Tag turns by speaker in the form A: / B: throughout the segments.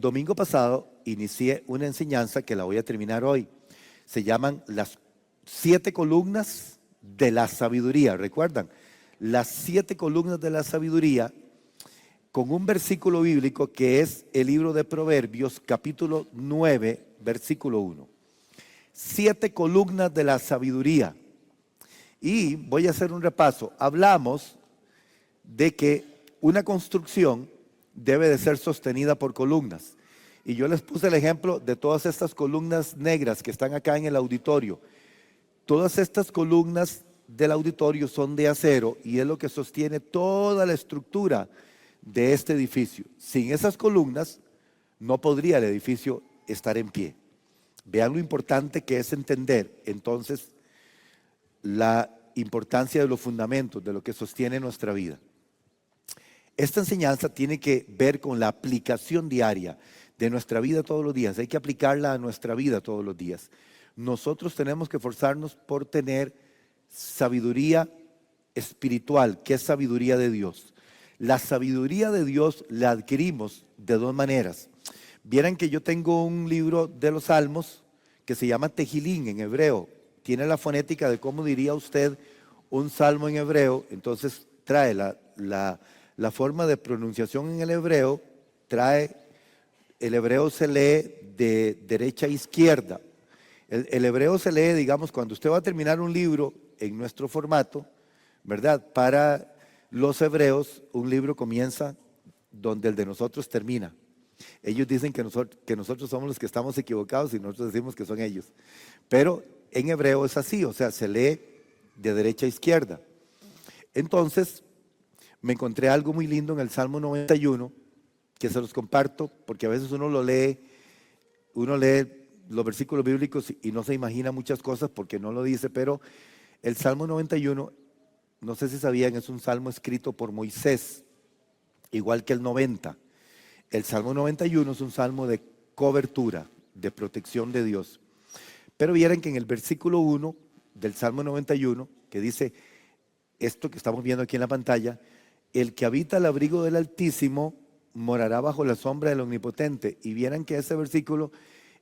A: domingo pasado inicié una enseñanza que la voy a terminar hoy. Se llaman las 7 columnas de la sabiduría. ¿Recuerdan? Las 7 columnas de la sabiduría, con un versículo bíblico que es el libro de Proverbios, capítulo 9, versículo 1. 7 columnas de la sabiduría. Y voy a hacer un repaso. Hablamos de que una construcción debe de ser sostenida por columnas. Y yo les puse el ejemplo de todas estas columnas negras que están acá en el auditorio. Todas estas columnas del auditorio son de acero y es lo que sostiene toda la estructura de este edificio. Sin esas columnas no podría el edificio estar en pie. Vean lo importante que es entender entonces la importancia de los fundamentos, de lo que sostiene nuestra vida. Esta enseñanza tiene que ver con la aplicación diaria de nuestra vida todos los días. Hay que aplicarla a nuestra vida todos los días. Nosotros tenemos que esforzarnos por tener sabiduría espiritual, que es sabiduría de Dios. La sabiduría de Dios la adquirimos de 2 maneras. Vieran que yo tengo un libro de los Salmos que se llama Tejilín en hebreo. Tiene la fonética de cómo diría usted un salmo en hebreo. Entonces trae la forma de pronunciación en el hebreo. El hebreo se lee de derecha a izquierda. El hebreo se lee, digamos, cuando usted va a terminar un libro en nuestro formato, ¿verdad? Para los hebreos, un libro comienza donde el de nosotros termina. Ellos dicen que nosotros somos los que estamos equivocados y nosotros decimos que son ellos. Pero en hebreo es así, o sea, se lee de derecha a izquierda. Entonces, me encontré algo muy lindo en el Salmo 91, que se los comparto, porque a veces uno lee los versículos bíblicos y no se imagina muchas cosas porque no lo dice, pero el Salmo 91, no sé si sabían, es un salmo escrito por Moisés, igual que el 90. El Salmo 91 es un salmo de cobertura, de protección de Dios. Pero vieran que en el versículo 1 del Salmo 91, que dice esto que estamos viendo aquí en la pantalla, el que habita al abrigo del Altísimo morará bajo la sombra del Omnipotente. Y vieran que ese versículo,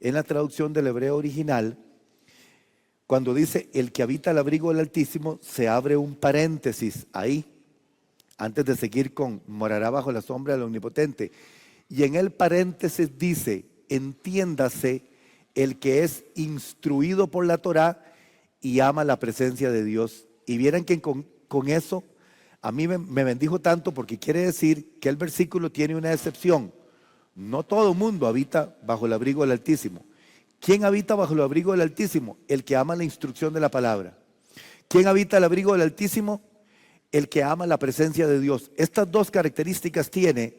A: en la traducción del hebreo original, cuando dice el que habita al abrigo del Altísimo, se abre un paréntesis ahí, antes de seguir con morará bajo la sombra del Omnipotente. Y en el paréntesis dice, entiéndase, el que es instruido por la Torá y ama la presencia de Dios. Y vieran que con eso a mí me bendijo tanto, porque quiere decir que el versículo tiene una excepción. No todo el mundo habita bajo el abrigo del Altísimo. ¿Quién habita bajo el abrigo del Altísimo? El que ama la instrucción de la palabra. ¿Quién habita el abrigo del Altísimo? El que ama la presencia de Dios. Estas 2 características tiene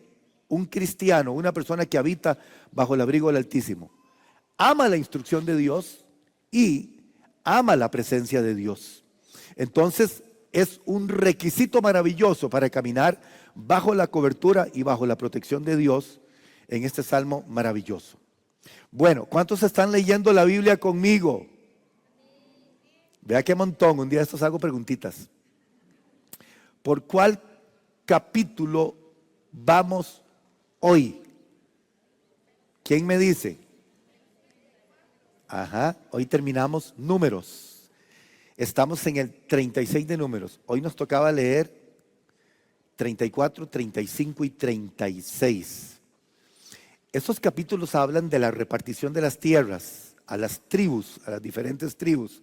A: un cristiano, una persona que habita bajo el abrigo del Altísimo. Ama la instrucción de Dios y ama la presencia de Dios. Entonces es un requisito maravilloso para caminar bajo la cobertura y bajo la protección de Dios en este salmo maravilloso. Bueno, ¿cuántos están leyendo la Biblia conmigo? Vea qué montón, un día de estos hago preguntitas. ¿Por cuál capítulo vamos hoy? ¿Quién me dice? Ajá, hoy terminamos Números. Estamos en el 36 de Números. Hoy nos tocaba leer 34, 35 y 36. Estos capítulos hablan de la repartición de las tierras a las tribus, a las diferentes tribus,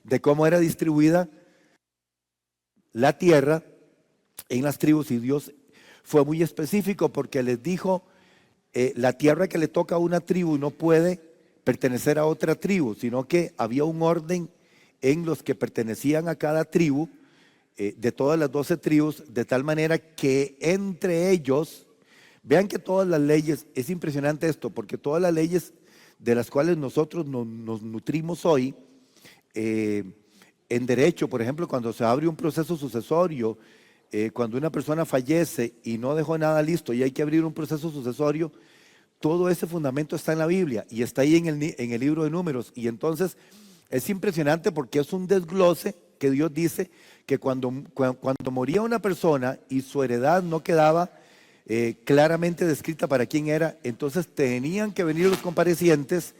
A: de cómo era distribuida la tierra en las tribus. Y Dios fue muy específico porque les dijo, la tierra que le toca a una tribu no puede pertenecer a otra tribu, sino que había un orden en los que pertenecían a cada tribu, de todas las 12 tribus, de tal manera que entre ellos, vean que todas las leyes, es impresionante esto, porque todas las leyes de las cuales nosotros nos nutrimos hoy, en derecho, por ejemplo, cuando se abre un proceso sucesorio, cuando una persona fallece y no dejó nada listo y hay que abrir un proceso sucesorio, todo ese fundamento está en la Biblia y está ahí en el libro de Números. Y entonces es impresionante porque es un desglose que Dios dice que cuando moría una persona y su heredad no quedaba claramente descrita para quién era. Entonces tenían que venir los comparecientes,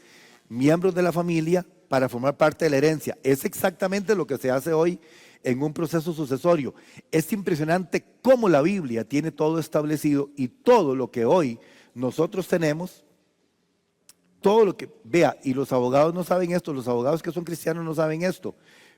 A: miembros de la familia, para formar parte de la herencia. Es exactamente lo que se hace hoy en un proceso sucesorio. Es impresionante cómo la Biblia tiene todo establecido y todo lo que hoy nosotros tenemos, todo lo que, vea, y los abogados no saben esto, los abogados que son cristianos no saben esto,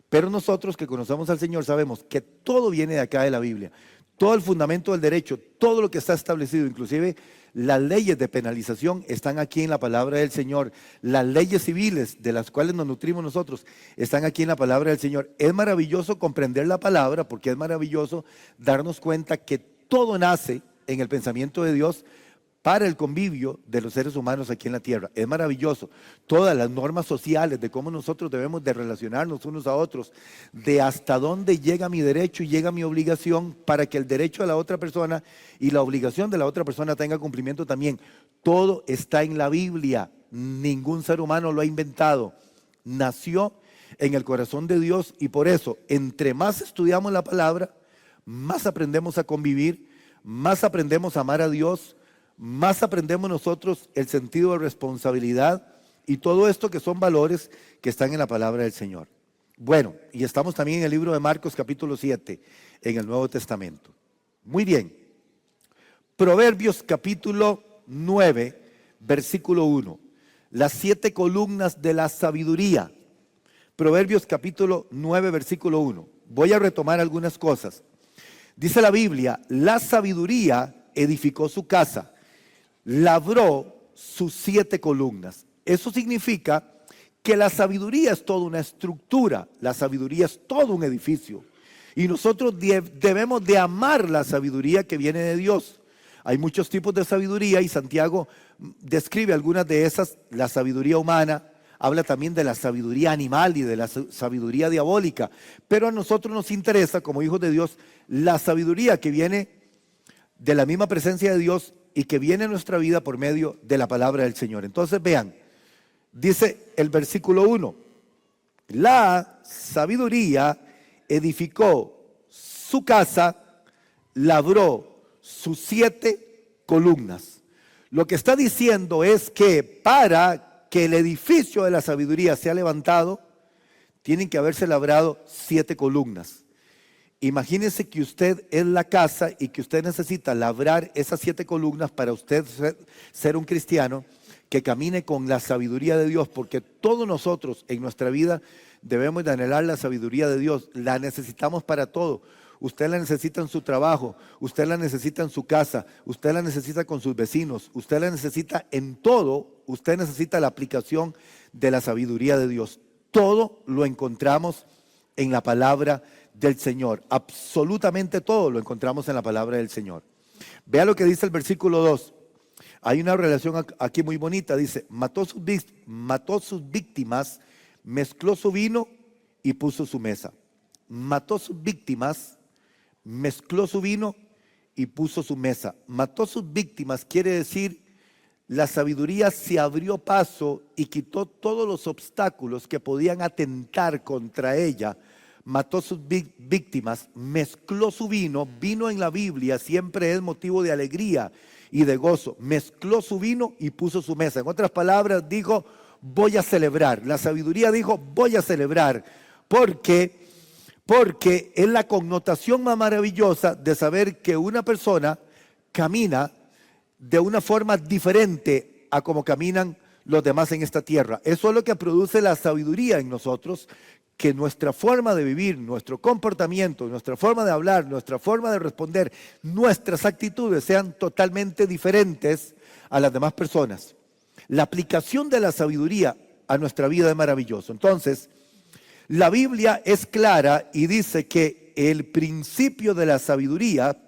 A: pero nosotros que conocemos al Señor sabemos que todo viene de acá de la Biblia. Todo el fundamento del derecho, todo lo que está establecido, inclusive las leyes de penalización están aquí en la palabra del Señor. Las leyes civiles de las cuales nos nutrimos nosotros están aquí en la palabra del Señor. Es maravilloso comprender la palabra porque es maravilloso darnos cuenta que todo nace en el pensamiento de Dios para el convivio de los seres humanos aquí en la tierra. Es maravilloso. Todas las normas sociales de cómo nosotros debemos de relacionarnos unos a otros, de hasta dónde llega mi derecho y llega mi obligación para que el derecho de la otra persona y la obligación de la otra persona tenga cumplimiento también. Todo está en la Biblia. Ningún ser humano lo ha inventado. Nació en el corazón de Dios y por eso, entre más estudiamos la palabra, más aprendemos a convivir, más aprendemos a amar a Dios, más aprendemos nosotros el sentido de responsabilidad y todo esto que son valores que están en la palabra del Señor. Bueno, y estamos también en el libro de Marcos capítulo 7, en el Nuevo Testamento. Muy bien. Proverbios capítulo 9, versículo 1. Las 7 columnas de la sabiduría. Proverbios capítulo 9, versículo 1. Voy a retomar algunas cosas. Dice la Biblia, la sabiduría edificó su casa, labró sus 7 columnas. Eso significa que la sabiduría es toda una estructura, la sabiduría es todo un edificio. Y nosotros debemos de amar la sabiduría que viene de Dios. Hay muchos tipos de sabiduría y Santiago describe algunas de esas, la sabiduría humana, habla también de la sabiduría animal y de la sabiduría diabólica. Pero a nosotros nos interesa, como hijos de Dios, la sabiduría que viene de la misma presencia de Dios y que viene a nuestra vida por medio de la palabra del Señor. Entonces vean, dice el versículo 1, la sabiduría edificó su casa, labró sus 7 columnas. Lo que está diciendo es que para que el edificio de la sabiduría sea levantado, tienen que haberse labrado 7 columnas. Imagínense que usted es la casa y que usted necesita labrar esas 7 columnas para usted ser un cristiano que camine con la sabiduría de Dios, porque todos nosotros en nuestra vida debemos de anhelar la sabiduría de Dios. La necesitamos para todo. Usted la necesita en su trabajo, usted la necesita en su casa, usted la necesita con sus vecinos, usted la necesita en todo, usted necesita la aplicación de la sabiduría de Dios. Todo lo encontramos en la palabra del Señor. Absolutamente todo lo encontramos en la palabra del Señor. Vea lo que dice el versículo 2. Hay una relación aquí muy bonita. Dice, mató sus víctimas, mezcló su vino y puso su mesa. Mató sus víctimas, mezcló su vino y puso su mesa. Mató sus víctimas quiere decir, la sabiduría se abrió paso y quitó todos los obstáculos que podían atentar contra ella. Mató sus víctimas, mezcló su vino. Vino en la Biblia siempre es motivo de alegría y de gozo. Mezcló su vino y puso su mesa. En otras palabras, dijo, voy a celebrar. La sabiduría dijo, voy a celebrar. Porque es la connotación más maravillosa de saber que una persona camina de una forma diferente a como caminan los demás en esta tierra. Eso es lo que produce la sabiduría en nosotros, que nuestra forma de vivir, nuestro comportamiento, nuestra forma de hablar, nuestra forma de responder, nuestras actitudes sean totalmente diferentes a las demás personas. La aplicación de la sabiduría a nuestra vida es maravilloso. Entonces, la Biblia es clara y dice que el principio de la sabiduría,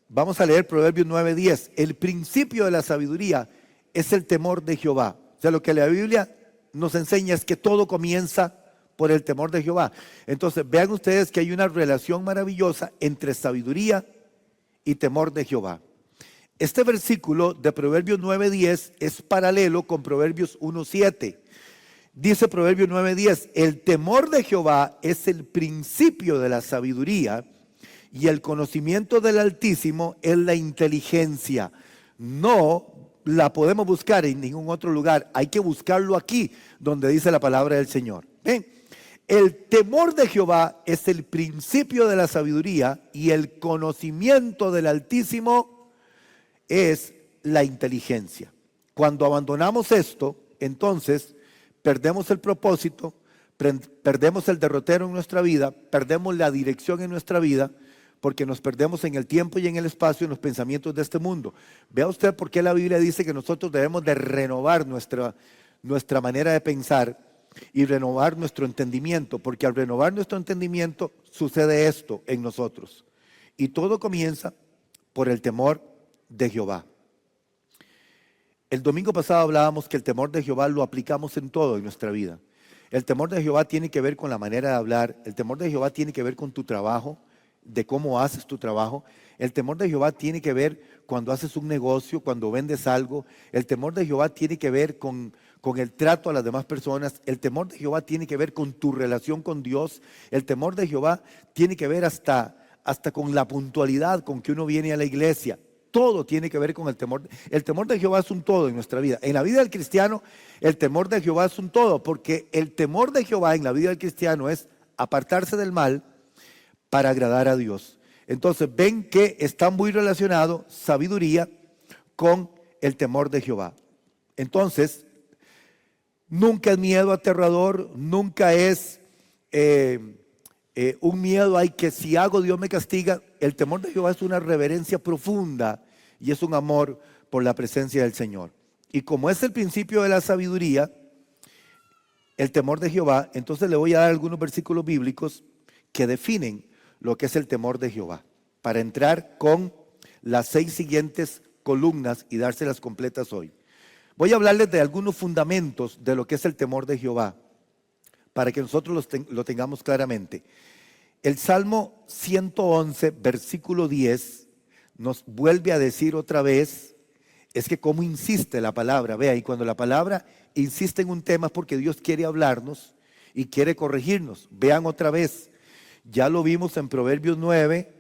A: vamos a leer Proverbios 9:10, el principio de la sabiduría es el temor de Jehová. O sea, lo que la Biblia nos enseña es que todo comienza por el temor de Jehová. Entonces, vean ustedes que hay una relación maravillosa entre sabiduría y temor de Jehová. Este versículo de Proverbios 9:10 es paralelo con Proverbios 1:7. Dice Proverbios 9:10, el temor de Jehová es el principio de la sabiduría y el conocimiento del Altísimo es la inteligencia. No la podemos buscar en ningún otro lugar. Hay que buscarlo aquí, donde dice la palabra del Señor. ¿Ven? El temor de Jehová es el principio de la sabiduría y el conocimiento del Altísimo es la inteligencia. Cuando abandonamos esto, entonces perdemos el propósito, perdemos el derrotero en nuestra vida, perdemos la dirección en nuestra vida, porque nos perdemos en el tiempo y en el espacio, en los pensamientos de este mundo. Vea usted por qué la Biblia dice que nosotros debemos de renovar nuestra manera de pensar y renovar nuestro entendimiento, porque al renovar nuestro entendimiento sucede esto en nosotros. Y todo comienza por el temor de Jehová. El domingo pasado hablábamos que el temor de Jehová lo aplicamos en todo en nuestra vida. El temor de Jehová tiene que ver con la manera de hablar, el temor de Jehová tiene que ver con tu trabajo, de cómo haces tu trabajo. El temor de Jehová tiene que ver cuando haces un negocio, cuando vendes algo. El temor de Jehová tiene que ver con el trato a las demás personas. El temor de Jehová tiene que ver con tu relación con Dios. El temor de Jehová tiene que ver hasta con la puntualidad con que uno viene a la iglesia. Todo tiene que ver con el temor. El temor de Jehová es un todo en nuestra vida. En la vida del cristiano, el temor de Jehová es un todo, porque el temor de Jehová en la vida del cristiano es apartarse del mal para agradar a Dios. Entonces ven que está muy relacionado sabiduría con el temor de Jehová. Entonces, nunca es miedo aterrador, nunca es un miedo ay que si hago Dios me castiga. El temor de Jehová es una reverencia profunda y es un amor por la presencia del Señor. Y como es el principio de la sabiduría, el temor de Jehová, entonces le voy a dar algunos versículos bíblicos que definen lo que es el temor de Jehová, para entrar con las 6 siguientes columnas y dárselas completas hoy. Voy a hablarles de algunos fundamentos de lo que es el temor de Jehová, para que nosotros lo tengamos claramente. El Salmo 111, versículo 10, nos vuelve a decir otra vez, es que cómo insiste la palabra, vea, y cuando la palabra insiste en un tema es porque Dios quiere hablarnos y quiere corregirnos. Vean otra vez, ya lo vimos en Proverbios 9,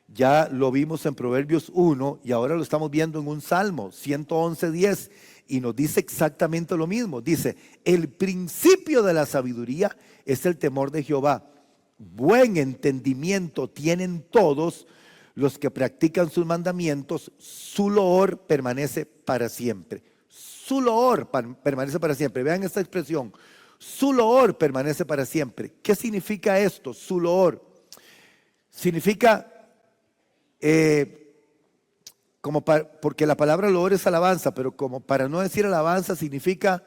A: ya lo vimos en Proverbios 1 y ahora lo estamos viendo en un Salmo 111, 10 y nos dice exactamente lo mismo. Dice, el principio de la sabiduría es el temor de Jehová. Buen entendimiento tienen todos los que practican sus mandamientos, su loor permanece para siempre. Su loor permanece para siempre. Vean esta expresión, su loor permanece para siempre. ¿Qué significa esto? Su loor significa, porque la palabra loor es alabanza, pero como para no decir alabanza significa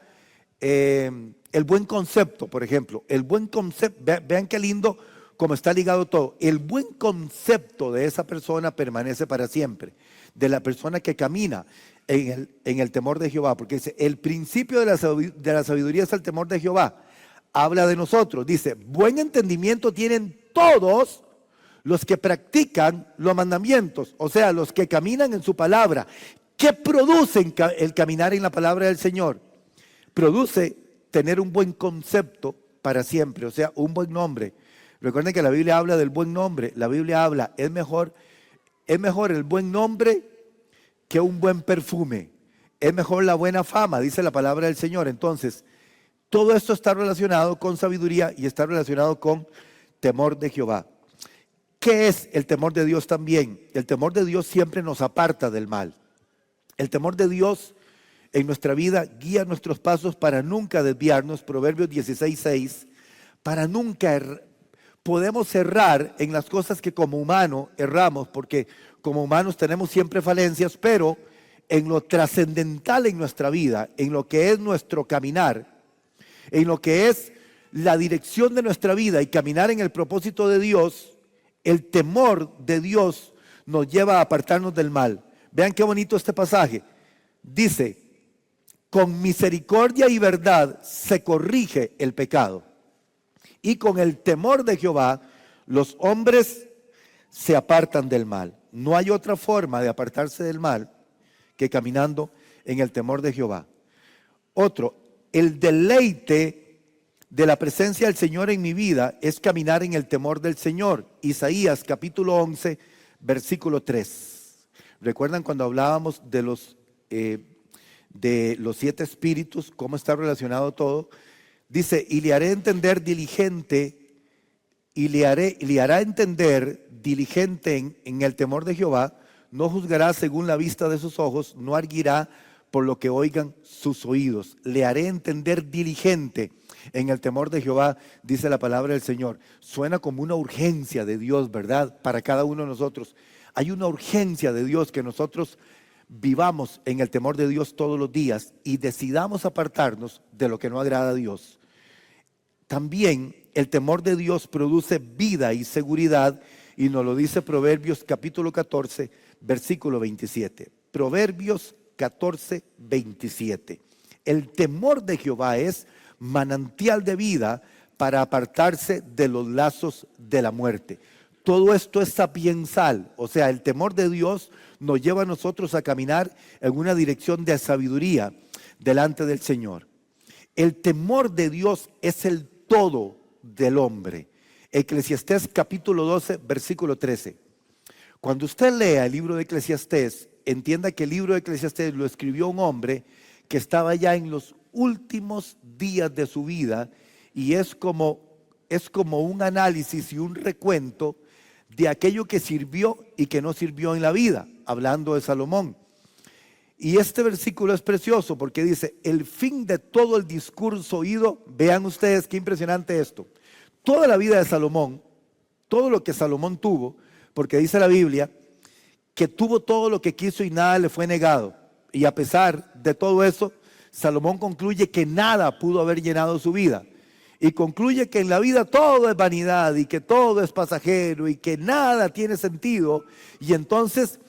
A: el buen concepto, por ejemplo. El buen concepto, vean qué lindo como está ligado todo. El buen concepto de esa persona permanece para siempre, de la persona que camina en el temor de Jehová, porque dice, el principio de la sabiduría es el temor de Jehová. Habla de nosotros, dice, buen entendimiento tienen todos los que practican los mandamientos, o sea, los que caminan en su palabra. ¿Qué produce el caminar en la palabra del Señor? Produce tener un buen concepto para siempre, o sea, un buen nombre. Recuerden que la Biblia habla del buen nombre. La Biblia habla, es mejor el buen nombre que un buen perfume. Es mejor la buena fama, dice la palabra del Señor. Entonces, todo esto está relacionado con sabiduría y está relacionado con temor de Jehová. ¿Qué es el temor de Dios también? El temor de Dios siempre nos aparta del mal. El temor de Dios en nuestra vida guía nuestros pasos para nunca desviarnos. Proverbios 16:6, para nunca podemos errar en las cosas que como humanos erramos, porque como humanos tenemos siempre falencias, pero en lo trascendental en nuestra vida, en lo que es nuestro caminar, en lo que es la dirección de nuestra vida y caminar en el propósito de Dios, el temor de Dios nos lleva a apartarnos del mal. Vean qué bonito este pasaje. Dice, con misericordia y verdad se corrige el pecado. Y con el temor de Jehová, los hombres se apartan del mal. No hay otra forma de apartarse del mal que caminando en el temor de Jehová. Otro, el deleite de la presencia del Señor en mi vida es caminar en el temor del Señor. Isaías capítulo 11, versículo 3. ¿Recuerdan cuando hablábamos de los 7 espíritus, cómo está relacionado todo? Dice, y le hará entender diligente en el temor de Jehová, no juzgará según la vista de sus ojos, no arguirá por lo que oigan sus oídos. Le haré entender diligente en el temor de Jehová, dice la palabra del Señor. Suena como una urgencia de Dios, ¿verdad? Para cada uno de nosotros. Hay una urgencia de Dios que nosotros vivamos en el temor de Dios todos los días y decidamos apartarnos de lo que no agrada a Dios. También el temor de Dios produce vida y seguridad, y nos lo dice Proverbios capítulo 14, versículo 27. Proverbios 14, 27. El temor de Jehová es manantial de vida para apartarse de los lazos de la muerte. Todo esto es sapiensal, o sea, el temor de Dios nos lleva a nosotros a caminar en una dirección de sabiduría delante del Señor. El temor de Dios es el todo del hombre. Eclesiastés capítulo 12, versículo 13. Cuando usted lea el libro de Eclesiastés, entienda que el libro de Eclesiastés lo escribió un hombre que estaba ya en los últimos días de su vida, y es como un análisis y un recuento de aquello que sirvió y que no sirvió en la vida, hablando de Salomón. Y este versículo es precioso porque dice, el fin de todo el discurso oído, vean ustedes qué impresionante esto, toda la vida de Salomón, todo lo que Salomón tuvo, porque dice la Biblia que tuvo todo lo que quiso y nada le fue negado, y a pesar de todo eso, Salomón concluye que nada pudo haber llenado su vida, y concluye que en la vida todo es vanidad y que todo es pasajero y que nada tiene sentido. Y entonces,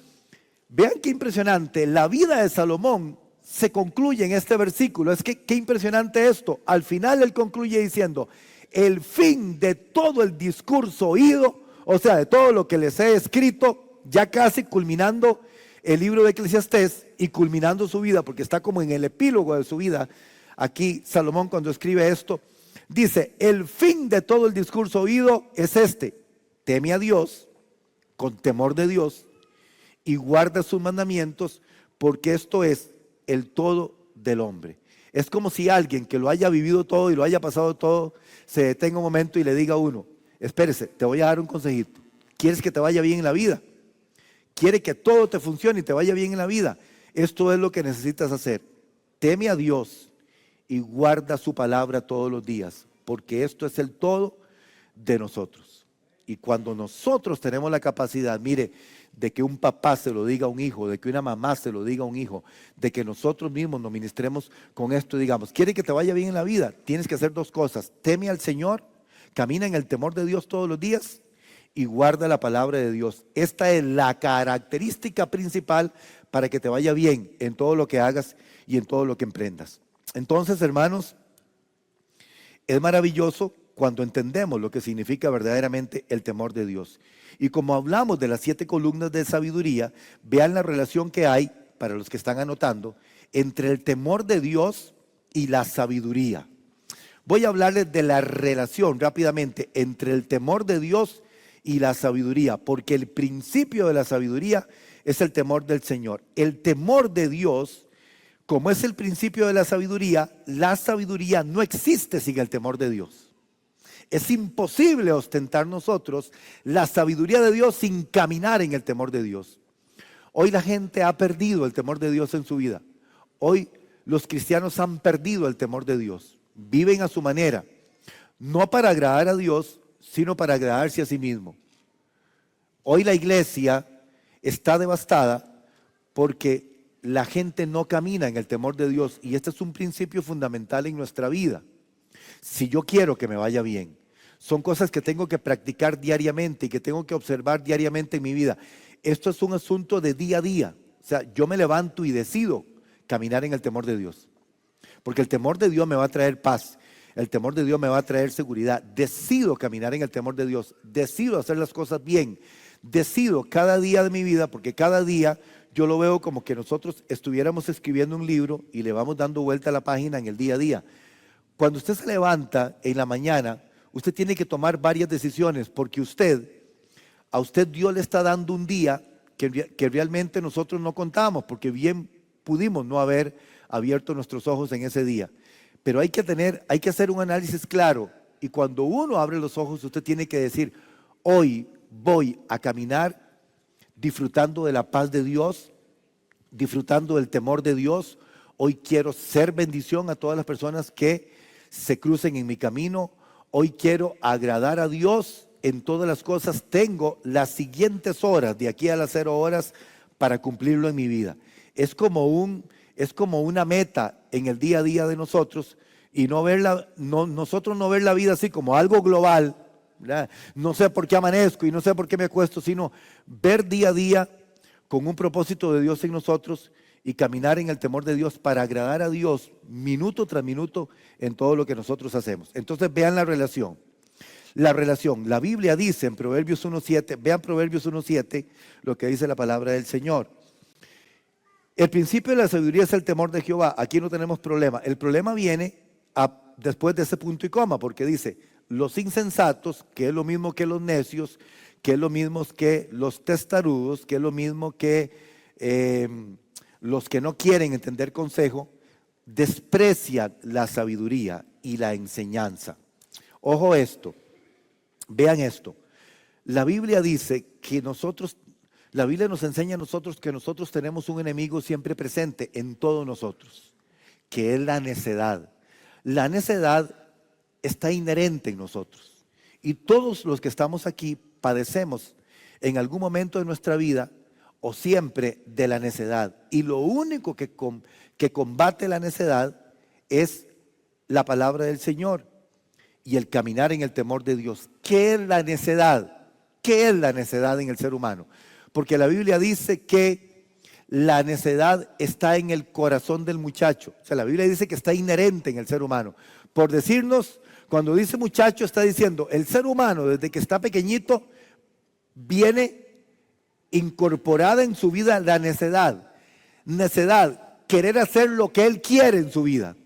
A: vean qué impresionante, la vida de Salomón se concluye en este versículo. Es que qué impresionante esto. Al final él concluye diciendo, el fin de todo el discurso oído, o sea, de todo lo que les he escrito, ya casi culminando el libro de Eclesiastés y culminando su vida, porque está como en el epílogo de su vida. Aquí Salomón, cuando escribe esto, dice, el fin de todo el discurso oído es este: teme a Dios con temor de Dios y guarda sus mandamientos, porque esto es el todo del hombre. Es como si alguien que lo haya vivido todo y lo haya pasado todo, se detenga un momento y le diga a uno, espérese, te voy a dar un consejito. ¿Quieres que te vaya bien en la vida? ¿Quiere que todo te funcione y te vaya bien en la vida? Esto es lo que necesitas hacer. Teme a Dios y guarda su palabra todos los días, porque esto es el todo de nosotros. Y cuando nosotros tenemos la capacidad, mire, de que un papá se lo diga a un hijo, de que una mamá se lo diga a un hijo, de que nosotros mismos nos ministremos con esto y digamos, ¿quiere que te vaya bien en la vida? Tienes que hacer 2 cosas. Teme al Señor, camina en el temor de Dios todos los días y guarda la palabra de Dios. Esta es la característica principal para que te vaya bien en todo lo que hagas y en todo lo que emprendas. Entonces, hermanos, es maravilloso cuando entendemos lo que significa verdaderamente el temor de Dios. Y como hablamos de las 7 columnas de sabiduría, vean la relación que hay, para los que están anotando, entre el temor de Dios y la sabiduría. Voy a hablarles de la relación rápidamente entre el temor de Dios y la sabiduría, porque el principio de la sabiduría es el temor del Señor. El temor de Dios, como es el principio de la sabiduría no existe sin el temor de Dios. Es imposible ostentar nosotros la sabiduría de Dios sin caminar en el temor de Dios. Hoy la gente ha perdido el temor de Dios en su vida. Hoy los cristianos han perdido el temor de Dios. Viven a su manera, no para agradar a Dios, sino para agradarse a sí mismo. Hoy la iglesia está devastada porque la gente no camina en el temor de Dios, y este es un principio fundamental en nuestra vida. Si yo quiero que me vaya bien, son cosas que tengo que practicar diariamente y que tengo que observar diariamente en mi vida. Esto es un asunto de día a día. O sea, yo me levanto y decido caminar en el temor de Dios, porque el temor de Dios me va a traer paz. El temor de Dios me va a traer seguridad. Decido caminar en el temor de Dios. Decido hacer las cosas bien. Decido cada día de mi vida, porque cada día yo lo veo como que nosotros estuviéramos escribiendo un libro y le vamos dando vuelta a la página en el día a día. cuando usted se levanta en la mañana, usted tiene que tomar varias decisiones porque a usted Dios le está dando un día que realmente nosotros no contamos, porque bien pudimos no haber abierto nuestros ojos en ese día. Pero hay que hacer un análisis claro, y cuando uno abre los ojos, usted tiene que decir: hoy voy a caminar disfrutando de la paz de Dios, disfrutando del temor de Dios. Hoy quiero ser bendición a todas las personas que se crucen en mi camino. Hoy quiero agradar a Dios en todas las cosas. Tengo las siguientes horas, de aquí a las 0 horas, para cumplirlo en mi vida. Es como una meta en el día a día de nosotros, y nosotros no ver la vida así como algo global, ¿verdad? No sé por qué amanezco y no sé por qué me acuesto, sino ver día a día con un propósito de Dios en nosotros y caminar en el temor de Dios para agradar a Dios minuto tras minuto en todo lo que nosotros hacemos. Entonces vean la relación. La Biblia dice en Proverbios 1:7, vean Proverbios 1:7, lo que dice la palabra del Señor. El principio de la sabiduría es el temor de Jehová. Aquí no tenemos problema. El problema viene después de ese punto y coma, porque dice: los insensatos, que es lo mismo que los necios, que es lo mismo que los testarudos, que es lo mismo que los que no quieren entender consejo, desprecian la sabiduría y la enseñanza. Ojo esto, vean esto. La Biblia dice que la Biblia nos enseña a nosotros que nosotros tenemos un enemigo siempre presente en todos nosotros, que es la necedad. La necedad está inherente en nosotros, y todos los que estamos aquí padecemos en algún momento de nuestra vida o siempre de la necedad, y lo único que combate la necedad es la palabra del Señor y el caminar en el temor de Dios. ¿Qué es la necedad? ¿Qué es la necedad en el ser humano? Porque la Biblia dice que la necedad está en el corazón del muchacho. O sea, la Biblia dice que está inherente en el ser humano. Por decirnos, cuando dice muchacho, está diciendo: el ser humano desde que está pequeñito viene incorporada en su vida la necedad. Necedad, querer hacer lo que él quiere en su vida.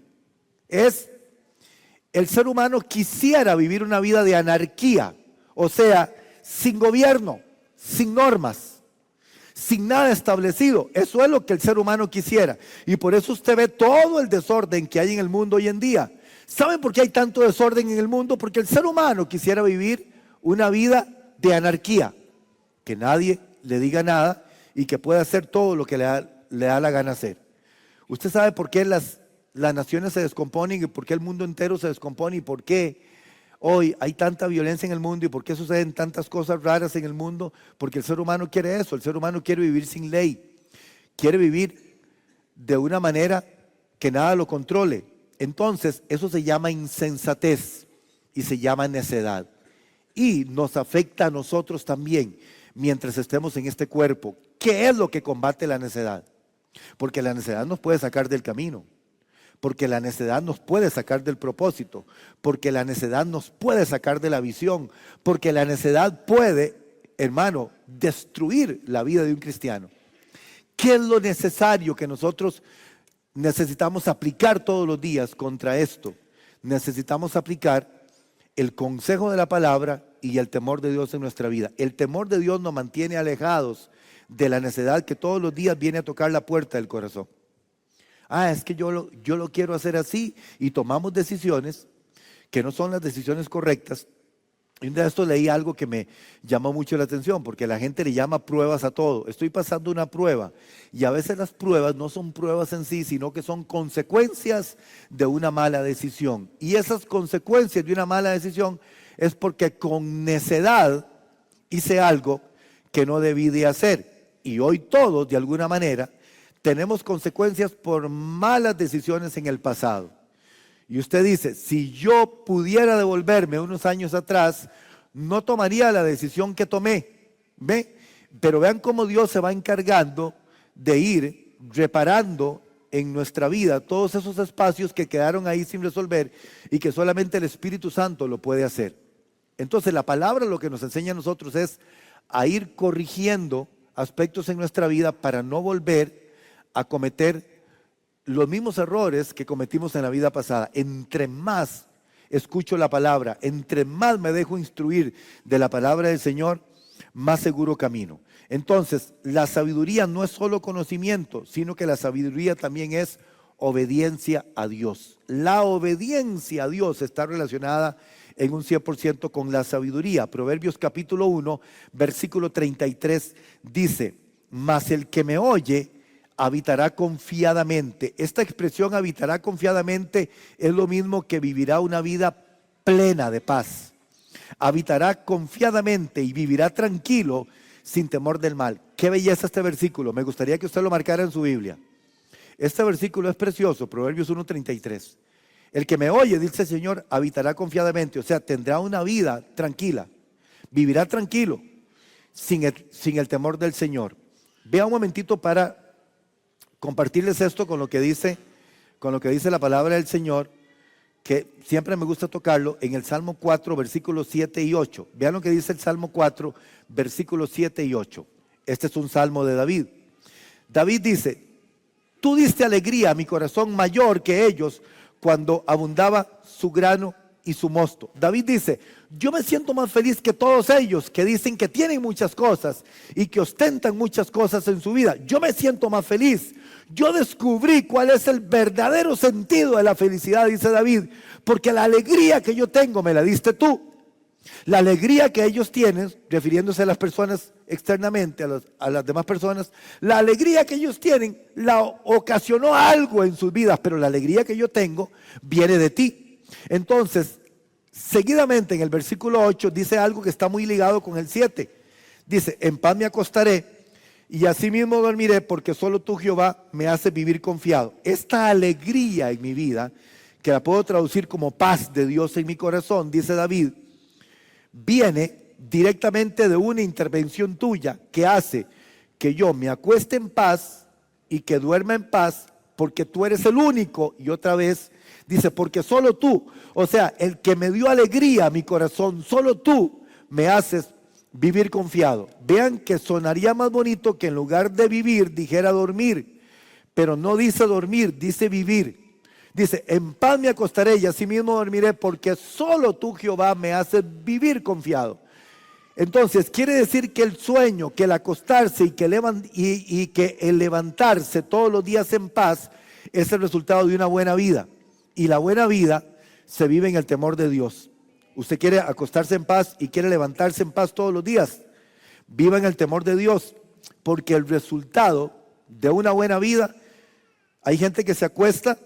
A: El ser humano quisiera vivir una vida de anarquía, o sea, sin gobierno, sin normas, sin nada establecido. Eso es lo que el ser humano quisiera, y por eso usted ve todo el desorden que hay en el mundo hoy en día. ¿Saben por qué hay tanto desorden en el mundo? Porque el ser humano quisiera vivir una vida de anarquía, que nadie le diga nada y que pueda hacer todo lo que le da la gana hacer. ¿Usted sabe por qué las naciones se descomponen y por qué el mundo entero se descompone y por qué hoy hay tanta violencia en el mundo y por qué suceden tantas cosas raras en el mundo? Porque el ser humano quiere eso. El ser humano quiere vivir sin ley, quiere vivir de una manera que nada lo controle. Entonces eso se llama insensatez y se llama necedad, y nos afecta a nosotros también mientras estemos en este cuerpo. ¿Qué es lo que combate la necedad? Porque la necedad nos puede sacar del camino, porque la necedad nos puede sacar del propósito, porque la necedad nos puede sacar de la visión, porque la necedad puede, hermano, destruir la vida de un cristiano. ¿Qué es lo necesario que nosotros necesitamos aplicar todos los días contra esto? Necesitamos aplicar el consejo de la palabra y el temor de Dios en nuestra vida. El temor de Dios nos mantiene alejados de la necedad que todos los días viene a tocar la puerta del corazón. Es que yo lo quiero hacer así, y tomamos decisiones que no son las decisiones correctas. Y un día de esto leí algo que me llamó mucho la atención, porque la gente le llama pruebas a todo. Estoy pasando una prueba, y a veces las pruebas no son pruebas en sí, sino que son consecuencias de una mala decisión. Y esas consecuencias de una mala decisión es porque con necedad hice algo que no debí de hacer. Y hoy todos, de alguna manera, tenemos consecuencias por malas decisiones en el pasado. Y usted dice: si yo pudiera devolverme unos años atrás, no tomaría la decisión que tomé. ¿Ve? Pero vean cómo Dios se va encargando de ir reparando en nuestra vida todos esos espacios que quedaron ahí sin resolver y que solamente el Espíritu Santo lo puede hacer. Entonces la palabra lo que nos enseña a nosotros es a ir corrigiendo aspectos en nuestra vida para no volver a cometer los mismos errores que cometimos en la vida pasada. Entre más escucho la palabra, entre más me dejo instruir de la palabra del Señor, más seguro camino. Entonces, la sabiduría no es solo conocimiento, sino que la sabiduría también es obediencia a Dios. La obediencia a Dios está relacionada en un 100% con la sabiduría. Proverbios capítulo 1, versículo 33 dice: mas el que me oye habitará confiadamente. Esta expresión habitará confiadamente es lo mismo que vivirá una vida plena de paz. Habitará confiadamente y vivirá tranquilo sin temor del mal. Qué belleza este versículo. Me gustaría que usted lo marcara en su Biblia. Este versículo es precioso, Proverbios 1:33. El que me oye, dice el Señor, habitará confiadamente, o sea, tendrá una vida tranquila, vivirá tranquilo, sin el temor del Señor. Vea un momentito para compartirles esto con lo que dice la palabra del Señor, que siempre me gusta tocarlo, en el Salmo 4, versículos 7 y 8. Vean lo que dice el Salmo 4, versículos 7 y 8. Este es un salmo de David. David dice: tú diste alegría a mi corazón mayor que ellos cuando abundaba su grano y su mosto. David dice: yo me siento más feliz que todos ellos que dicen que tienen muchas cosas y que ostentan muchas cosas en su vida. Yo me siento más feliz. Yo descubrí cuál es el verdadero sentido de la felicidad, dice David, porque la alegría que yo tengo me la diste tú. La alegría que ellos tienen, refiriéndose a las personas externamente, a las demás personas, la alegría que ellos tienen la ocasionó algo en sus vidas, pero la alegría que yo tengo viene de ti. Entonces, seguidamente en el versículo 8 dice algo que está muy ligado con el 7. Dice: en paz me acostaré y asimismo dormiré, porque solo tú, Jehová, me haces vivir confiado. Esta alegría en mi vida, que la puedo traducir como paz de Dios en mi corazón, dice David, viene directamente de una intervención tuya que hace que yo me acueste en paz y que duerma en paz, porque tú eres el único. Y otra vez dice: porque solo tú, o sea, el que me dio alegría a mi corazón, solo tú me haces vivir confiado. Vean que sonaría más bonito que en lugar de vivir dijera dormir, pero no dice dormir, dice vivir. Dice: en paz me acostaré y asimismo dormiré, porque solo tú, Jehová, me haces vivir confiado. Entonces quiere decir que el sueño, que el acostarse y que el levantarse todos los días en paz es el resultado de una buena vida. Y la buena vida se vive en el temor de Dios. Usted quiere acostarse en paz y quiere levantarse en paz todos los días. Viva en el temor de Dios, porque el resultado de una buena vida, hay gente que se acuesta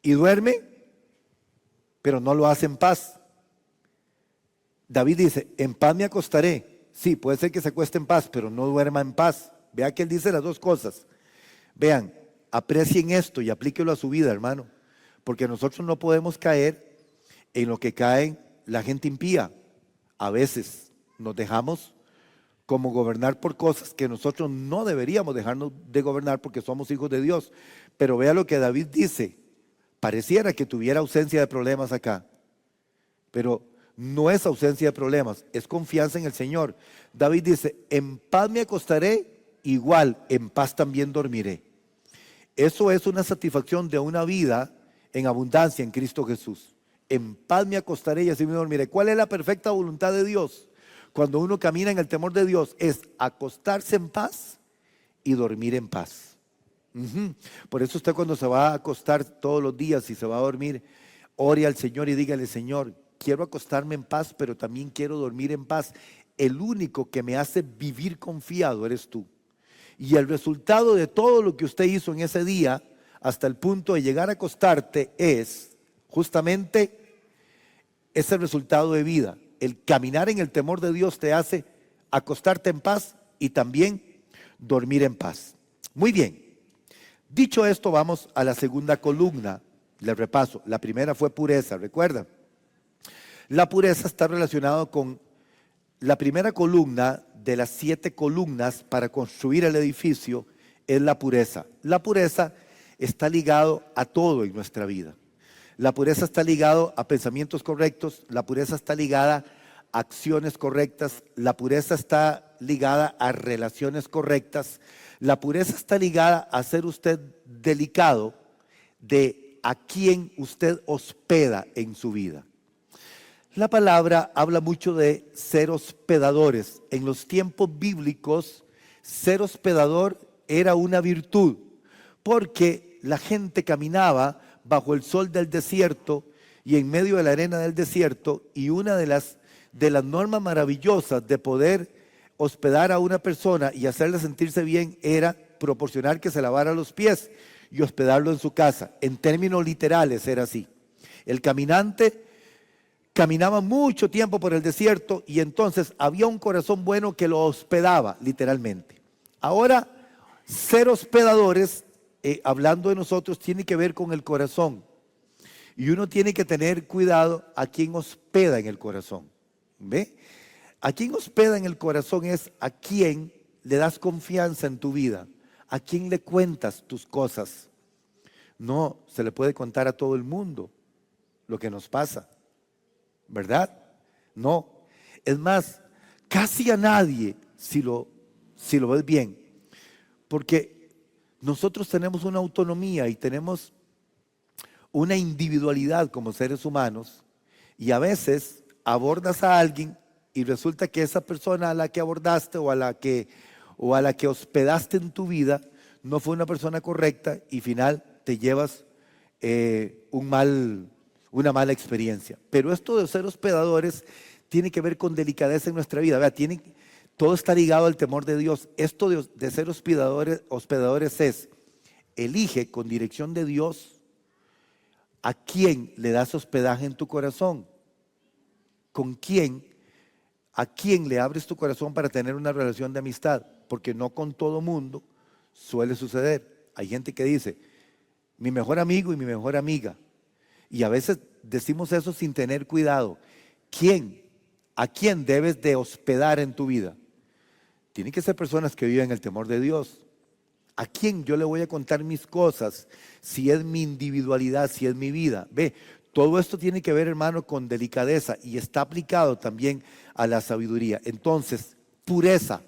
A: y duerme, pero no lo hace en paz. David dice: en paz me acostaré. Sí, puede ser que se acueste en paz, pero no duerma en paz. Vea que él dice las dos cosas. Vean, aprecien esto y aplíquelo a su vida, hermano, porque nosotros no podemos caer en lo que cae la gente impía. A veces nos dejamos como gobernar por cosas que nosotros no deberíamos dejarnos de gobernar, porque somos hijos de Dios. Pero vea lo que David dice. Pareciera que tuviera ausencia de problemas acá, pero no es ausencia de problemas, es confianza en el Señor. David dice: en paz me acostaré, igual en paz también dormiré. Eso es una satisfacción de una vida en abundancia en Cristo Jesús. En paz me acostaré y así me dormiré. ¿Cuál es la perfecta voluntad de Dios? Cuando uno camina en el temor de Dios, es acostarse en paz y dormir en paz. Por eso usted, cuando se va a acostar todos los días y se va a dormir, ore al Señor y dígale: Señor, quiero acostarme en paz, pero también quiero dormir en paz. El único que me hace vivir confiado eres tú. Y el resultado de todo lo que usted hizo en ese día, hasta el punto de llegar a acostarte, es justamente ese resultado de vida. El caminar en el temor de Dios te hace acostarte en paz y también dormir en paz. Muy bien. Dicho esto, vamos a la segunda columna. Le repaso. La primera fue pureza, ¿recuerdan? La pureza está relacionada con la primera columna de las 7 columnas para construir el edificio, es la pureza. La pureza está ligado a todo en nuestra vida. La pureza está ligado a pensamientos correctos, la pureza está ligada a acciones correctas, la pureza está ligada a relaciones correctas, la pureza está ligada a ser usted delicado de a quién usted hospeda en su vida. La palabra habla mucho de ser hospedadores. En los tiempos bíblicos, ser hospedador era una virtud, porque la gente caminaba bajo el sol del desierto y en medio de la arena del desierto, y una de las normas maravillosas de poder hospedar a una persona y hacerle sentirse bien era proporcionar que se lavara los pies y hospedarlo en su casa. En términos literales era así. El caminante caminaba mucho tiempo por el desierto y entonces había un corazón bueno que lo hospedaba literalmente. Ahora, ser hospedadores, hablando de nosotros, tiene que ver con el corazón. Y uno tiene que tener cuidado a quien hospeda en el corazón. ¿Ve? A quien hospeda en el corazón es a quien le das confianza en tu vida, a quien le cuentas tus cosas. No se le puede contar a todo el mundo lo que nos pasa, ¿verdad? No. Es más, casi a nadie, si lo ves bien, porque nosotros tenemos una autonomía y tenemos una individualidad como seres humanos, y a veces abordas a alguien y resulta que esa persona a la que abordaste o a la que hospedaste en tu vida no fue una persona correcta y al final te llevas una mala experiencia. Pero esto de ser hospedadores tiene que ver con delicadeza en nuestra vida. Vea, todo está ligado al temor de Dios. Esto de ser hospedadores es: elige con dirección de Dios a quién le das hospedaje en tu corazón, a quién le abres tu corazón para tener una relación de amistad, porque no con todo mundo suele suceder. Hay gente que dice, mi mejor amigo y mi mejor amiga, y a veces decimos eso sin tener cuidado. ¿A quién debes de hospedar en tu vida? Tienen que ser personas que viven el temor de Dios. ¿A quién yo le voy a contar mis cosas? Si es mi individualidad, si es mi vida. Ve, todo esto tiene que ver, hermano, con delicadeza y está aplicado también a la sabiduría. Entonces, pureza.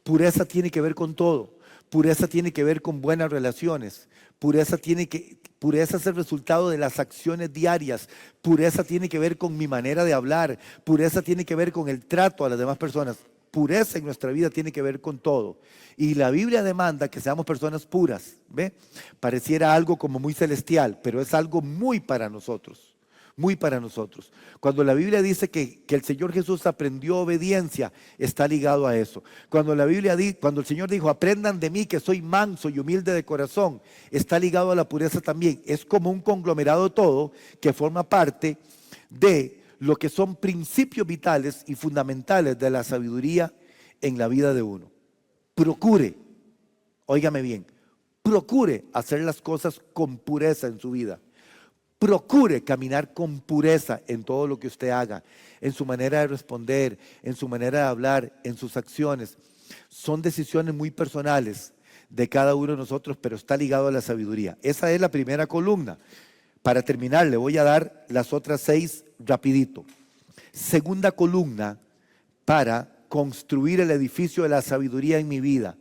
A: Pureza tiene que ver con todo. Pureza tiene que ver con buenas relaciones. Pureza es el resultado de las acciones diarias. Pureza tiene que ver con mi manera de hablar. Pureza tiene que ver con el trato a las demás personas. Pureza en nuestra vida tiene que ver con todo. Y la Biblia demanda que seamos personas puras. ¿Ve? Pareciera algo como muy celestial, pero es algo muy para nosotros. Muy para nosotros. Cuando la Biblia dice que el Señor Jesús aprendió obediencia, está ligado a eso. Cuando el Señor dijo, aprendan de mí que soy manso y humilde de corazón, está ligado a la pureza también. Es como un conglomerado todo que forma parte de lo que son principios vitales y fundamentales de la sabiduría en la vida de uno. Procure, óigame bien, procure hacer las cosas con pureza en su vida. Procure caminar con pureza en todo lo que usted haga, en su manera de responder, en su manera de hablar, en sus acciones. Son decisiones muy personales de cada uno de nosotros, pero está ligado a la sabiduría. Esa es la primera columna. Para terminar, le voy a dar las otras 6 rapidito. Segunda columna para construir el edificio de la sabiduría en mi vida.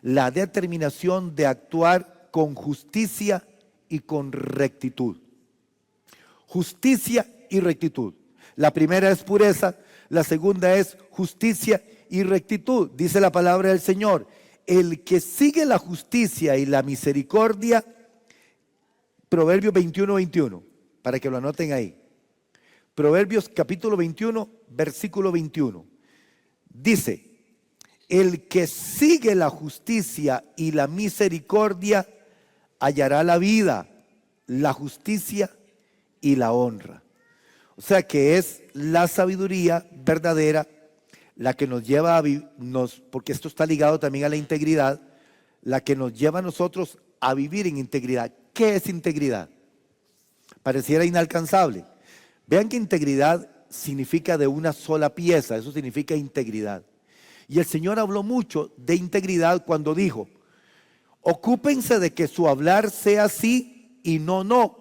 A: La determinación de actuar con justicia y con rectitud. Justicia y rectitud. La primera es pureza, la segunda es justicia y rectitud. Dice la palabra del Señor, el que sigue la justicia y la misericordia, Proverbios 21:21, para que lo anoten ahí. Proverbios capítulo 21, versículo 21. Dice, el que sigue la justicia y la misericordia hallará la vida, la justicia y la honra. O sea que es la sabiduría verdadera la que nos lleva porque esto está ligado también a la integridad, la que nos lleva a nosotros a vivir en integridad. ¿Qué es integridad? Pareciera inalcanzable. Vean que integridad significa de una sola pieza, eso significa integridad. Y el Señor habló mucho de integridad cuando dijo, ocúpense de que su hablar sea sí y no no.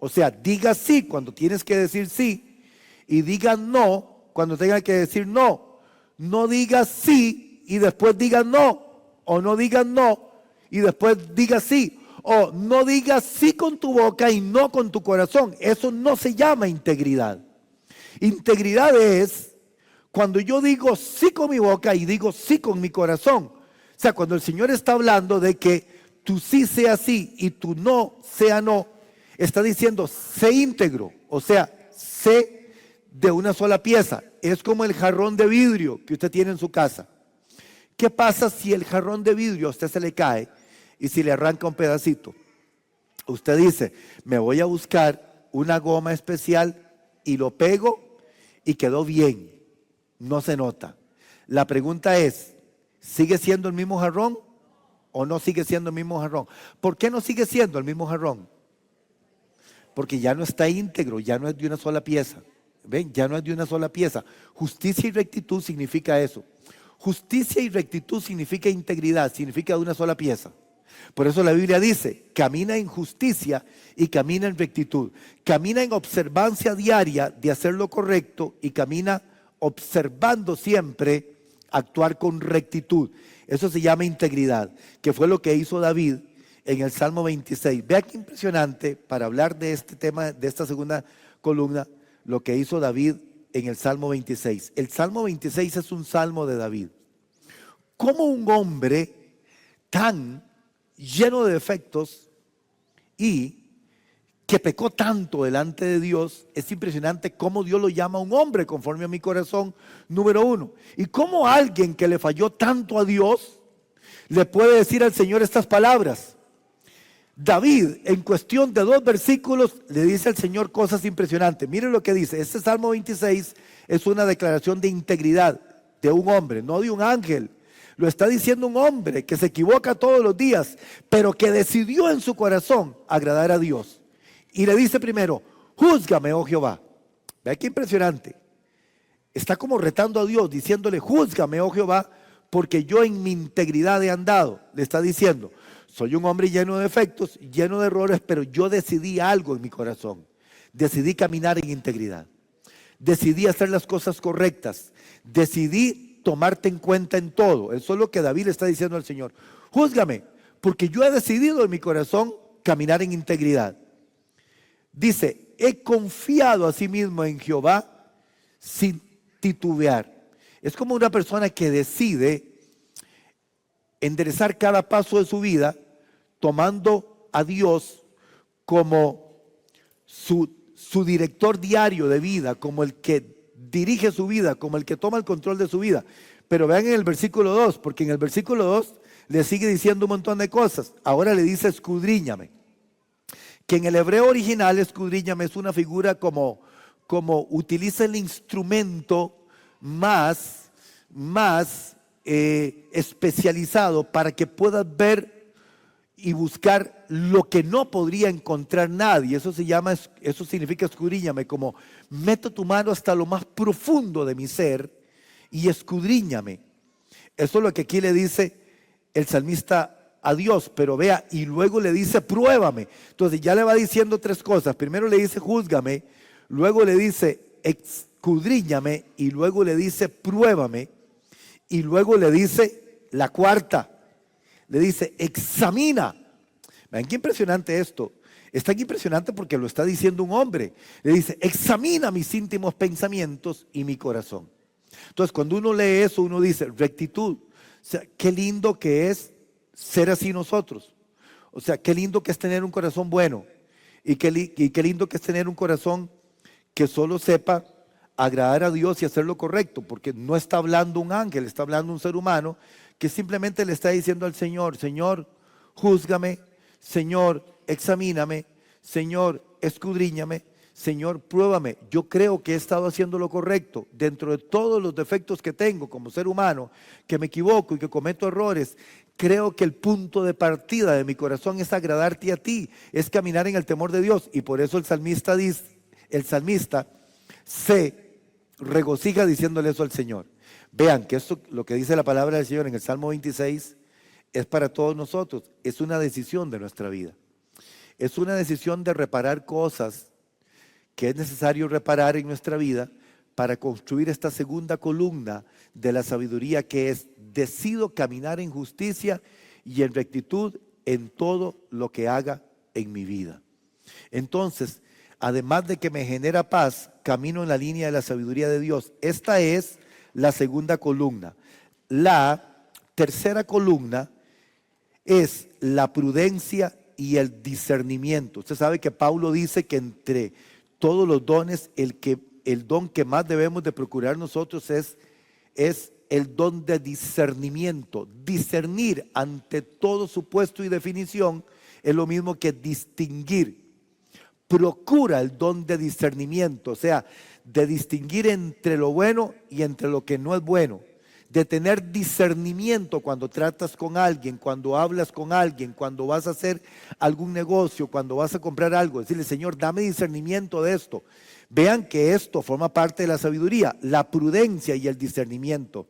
A: O sea, diga sí cuando tienes que decir sí y diga no cuando tengas que decir no. No digas sí y después digas no, o no digas no y después digas sí, O no digas sí con tu boca y no con tu corazón. Eso no se llama integridad. Integridad es cuando yo digo sí con mi boca y digo sí con mi corazón. O sea, cuando el Señor está hablando de que tu sí sea sí y tu no sea no, está diciendo sé íntegro, o sea, sé de una sola pieza. Es como el jarrón de vidrio que usted tiene en su casa. ¿Qué pasa si el jarrón de vidrio a usted se le cae y si le arranca un pedacito? Usted dice, me voy a buscar una goma especial y lo pego y quedó bien, no se nota. La pregunta es, ¿sigue siendo el mismo jarrón o no sigue siendo el mismo jarrón? ¿Por qué no sigue siendo el mismo jarrón? Porque ya no está íntegro, ya no es de una sola pieza. ¿Ven? Ya no es de una sola pieza. Justicia y rectitud significa eso. Justicia y rectitud significa integridad, significa de una sola pieza. Por eso la Biblia dice, camina en justicia y camina en rectitud. Camina en observancia diaria de hacer lo correcto y camina observando siempre actuar con rectitud. Eso se llama integridad, que fue lo que hizo David en el Salmo 26. Vea qué impresionante para hablar de este tema, de esta segunda columna, lo que hizo David en el Salmo 26. El Salmo 26 es un salmo de David. ¿Cómo un hombre tan lleno de defectos y que pecó tanto delante de Dios? Es impresionante cómo Dios lo llama un hombre conforme a mi corazón, número uno. Y cómo alguien que le falló tanto a Dios le puede decir al Señor estas palabras. David, en cuestión de 2 versículos, le dice al Señor cosas impresionantes. Miren lo que dice. Este Salmo 26 es una declaración de integridad de un hombre, no de un ángel. Lo está diciendo un hombre que se equivoca todos los días, pero que decidió en su corazón agradar a Dios. Y le dice primero, júzgame, oh Jehová. Vea qué impresionante. Está como retando a Dios, diciéndole, júzgame, oh Jehová, porque yo en mi integridad he andado. Le está diciendo, soy un hombre lleno de defectos, lleno de errores, pero yo decidí algo en mi corazón. Decidí caminar en integridad. Decidí hacer las cosas correctas. Decidí tomarte en cuenta en todo. Eso es lo que David le está diciendo al Señor. Júzgame, porque yo he decidido en mi corazón caminar en integridad. Dice, he confiado a sí mismo en Jehová sin titubear. Es como una persona que decide enderezar cada paso de su vida tomando a Dios como su director diario de vida, como el que dirige su vida, como el que toma el control de su vida. Pero vean en el versículo 2, porque en el versículo 2 le sigue diciendo un montón de cosas. Ahora le dice escudriñame, que en el hebreo original escudriñame es una figura como utiliza el instrumento más especializado para que puedas ver y buscar lo que no podría encontrar nadie. Eso significa escudriñame, como meto tu mano hasta lo más profundo de mi ser y escudriñame. Eso es lo que aquí le dice el salmista a Dios, pero vea, y luego le dice pruébame. Entonces ya le va diciendo 3 cosas. Primero le dice júzgame, luego le dice escudriñame y luego le dice pruébame. Y luego le dice la cuarta, le dice examina. Vean qué impresionante esto. Es tan impresionante porque lo está diciendo un hombre. Le dice examina mis íntimos pensamientos y mi corazón. Entonces cuando uno lee eso, uno dice rectitud. O sea, qué lindo que es ser así nosotros. O sea, qué lindo que es tener un corazón bueno. Y qué lindo que es tener un corazón que solo sepa agradar a Dios y hacer lo correcto, porque no está hablando un ángel, está hablando un ser humano que simplemente le está diciendo al Señor, Señor, júzgame, Señor, examíname, Señor, escudriñame, Señor, pruébame. Yo creo que he estado haciendo lo correcto dentro de todos los defectos que tengo como ser humano, que me equivoco y que cometo errores. Creo que el punto de partida de mi corazón es agradarte a ti, es caminar en el temor de Dios. Y por eso el salmista se regocija diciéndole eso al Señor. Vean que esto, lo que dice la palabra del Señor en el Salmo 26, es para todos nosotros. Es una decisión de nuestra vida. Es una decisión de reparar cosas que es necesario reparar en nuestra vida para construir esta segunda columna de la sabiduría, que es decido caminar en justicia y en rectitud en todo lo que haga en mi vida. Entonces, además de que me genera paz, camino en la línea de la sabiduría de Dios. Esta es la segunda columna. La tercera columna es la prudencia y el discernimiento. Usted sabe que Pablo dice que entre todos los dones, el don que más debemos de procurar nosotros es el don de discernimiento. Discernir ante todo supuesto y definición es lo mismo que distinguir. Procura el don de discernimiento, o sea, de distinguir entre lo bueno y entre lo que no es bueno. De tener discernimiento cuando tratas con alguien, cuando hablas con alguien, cuando vas a hacer algún negocio, cuando vas a comprar algo. Decirle, Señor, dame discernimiento de esto. Vean que esto forma parte de la sabiduría, la prudencia y el discernimiento.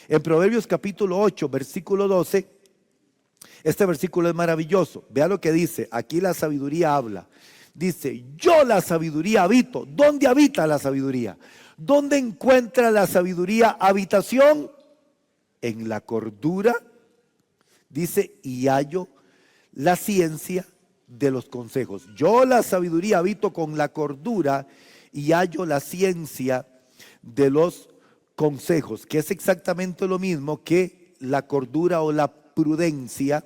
A: En Proverbios capítulo 8, versículo 12, este versículo es maravilloso. Vea lo que dice, aquí la sabiduría habla. Dice, yo la sabiduría habito. ¿Dónde habita la sabiduría? ¿Dónde encuentra la sabiduría habitación? En la cordura. Dice, y hallo la ciencia de los consejos. Yo la sabiduría habito con la cordura y hallo la ciencia de los consejos, que es exactamente lo mismo que la cordura o la prudencia.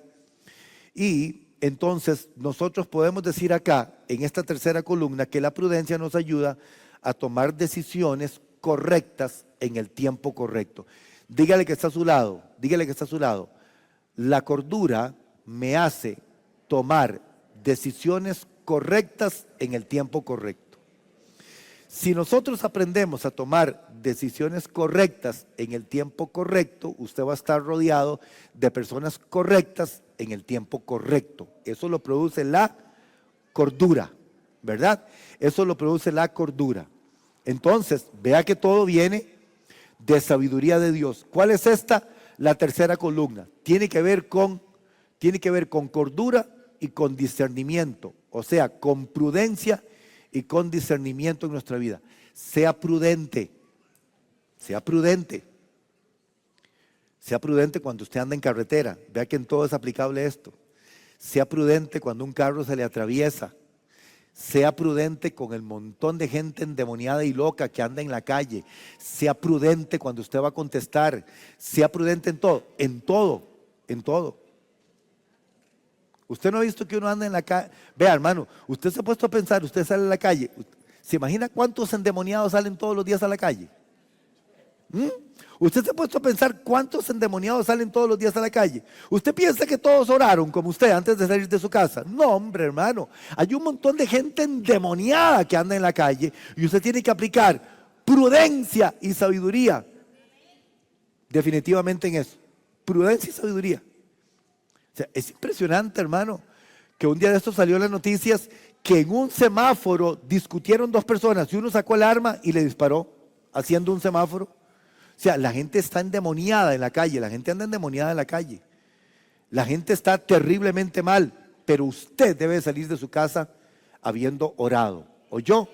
A: Y entonces nosotros podemos decir acá, en esta tercera columna, que la prudencia nos ayuda a tomar decisiones correctas en el tiempo correcto. Dígale que está a su lado, dígale que está a su lado. La cordura me hace tomar decisiones correctas en el tiempo correcto. Si nosotros aprendemos a tomar decisiones correctas en el tiempo correcto, usted va a estar rodeado de personas correctas en el tiempo correcto. Eso lo produce la cordura, ¿verdad? Eso lo produce la cordura. Entonces, vea que todo viene de sabiduría de Dios. ¿Cuál es esta? La tercera columna. Tiene que ver con cordura y con discernimiento. O sea, con prudencia y con discernimiento en nuestra vida. Sea prudente. Sea prudente. Sea prudente cuando usted anda en carretera. Vea que en todo es aplicable esto. Sea prudente cuando un carro se le atraviesa. Sea prudente con el montón de gente endemoniada y loca que anda en la calle. Sea prudente cuando usted va a contestar. Sea prudente en todo, en todo, en todo. Usted no ha visto que uno anda en la calle. Vea, hermano, usted se ha puesto a pensar, usted sale a la calle. ¿Se imagina cuántos endemoniados salen todos los días a la calle? Usted se ha puesto a pensar cuántos endemoniados salen todos los días a la calle. ¿Usted piensa que todos oraron como usted antes de salir de su casa? No, hombre, hermano. Hay un montón de gente endemoniada que anda en la calle y usted tiene que aplicar prudencia y sabiduría. Definitivamente en eso. Prudencia y sabiduría. O sea, es impresionante, hermano, que un día de estos salió en las noticias que en un semáforo discutieron dos personas y uno sacó el arma y le disparó haciendo un semáforo. O sea, la gente está endemoniada en la calle, la gente anda endemoniada en la calle. La gente está terriblemente mal, pero usted debe salir de su casa habiendo orado. ¿Oyó?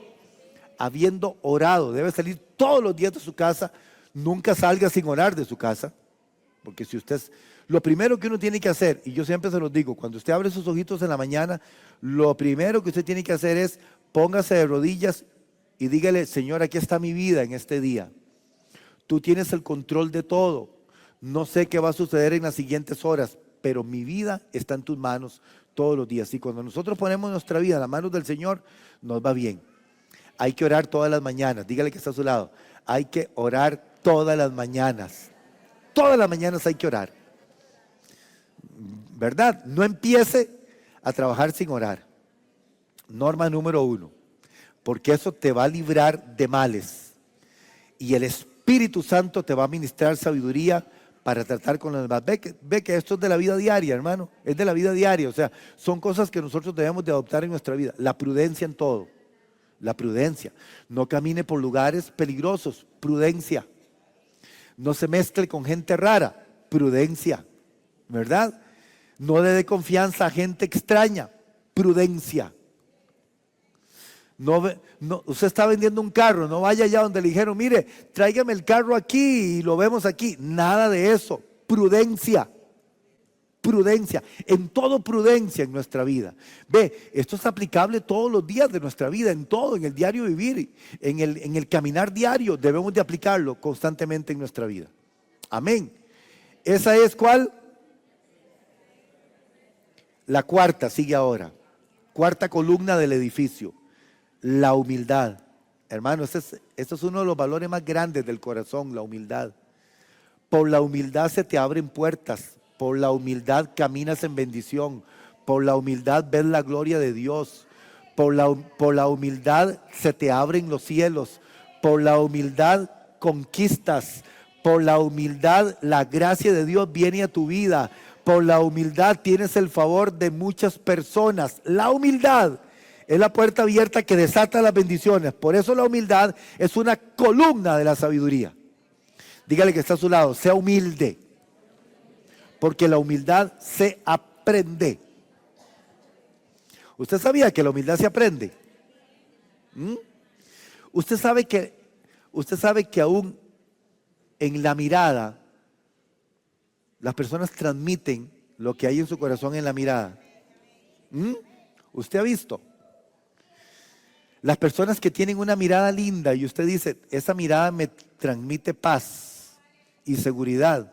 A: Habiendo orado, debe salir todos los días de su casa. Nunca salga sin orar de su casa, porque si usted... Lo primero que uno tiene que hacer, y yo siempre se los digo, cuando usted abre sus ojitos en la mañana, lo primero que usted tiene que hacer es póngase de rodillas y dígale, Señor, aquí está mi vida en este día. Tú tienes el control de todo. No sé qué va a suceder en las siguientes horas, pero mi vida está en tus manos todos los días. Y cuando nosotros ponemos nuestra vida en las manos del Señor, nos va bien. Hay que orar todas las mañanas. Dígale que está a su lado. Hay que orar todas las mañanas. Todas las mañanas hay que orar. ¿Verdad? No empiece a trabajar sin orar. Norma número 1. Porque eso te va a librar de males. Y el Espíritu Santo te va a ministrar sabiduría para tratar con los demás. Ve que esto es de la vida diaria, hermano. Es de la vida diaria. O sea, son cosas que nosotros debemos de adoptar en nuestra vida. La prudencia en todo. La prudencia. No camine por lugares peligrosos. Prudencia. No se mezcle con gente rara. Prudencia. ¿Verdad? No le dé confianza a gente extraña. Prudencia. No, usted está vendiendo un carro, no vaya allá donde le dijeron, mire, tráigame el carro aquí y lo vemos aquí. Nada de eso. Prudencia. prudencia, en todo prudencia en nuestra vida. Ve, esto es aplicable todos los días de nuestra vida, en todo, en el diario vivir, en el caminar diario, debemos de aplicarlo constantemente en nuestra vida. Amén. ¿Esa es cuál? La cuarta, sigue ahora. Cuarta columna del edificio, la humildad. Hermano, este es uno de los valores más grandes del corazón, la humildad. Por la humildad se te abren puertas, por la humildad caminas en bendición, por la humildad ves la gloria de Dios, por la humildad se te abren los cielos, por la humildad conquistas, por la humildad la gracia de Dios viene a tu vida, por la humildad tienes el favor de muchas personas. La humildad es la puerta abierta que desata las bendiciones. Por eso la humildad es una columna de la sabiduría. Dígale que está a su lado, sea humilde, porque la humildad se aprende. ¿Usted sabía que la humildad se aprende? Usted sabe que aún en la mirada las personas transmiten lo que hay en su corazón en la mirada. ¿Usted ha visto? Las personas que tienen una mirada linda y usted dice, esa mirada me transmite paz y seguridad.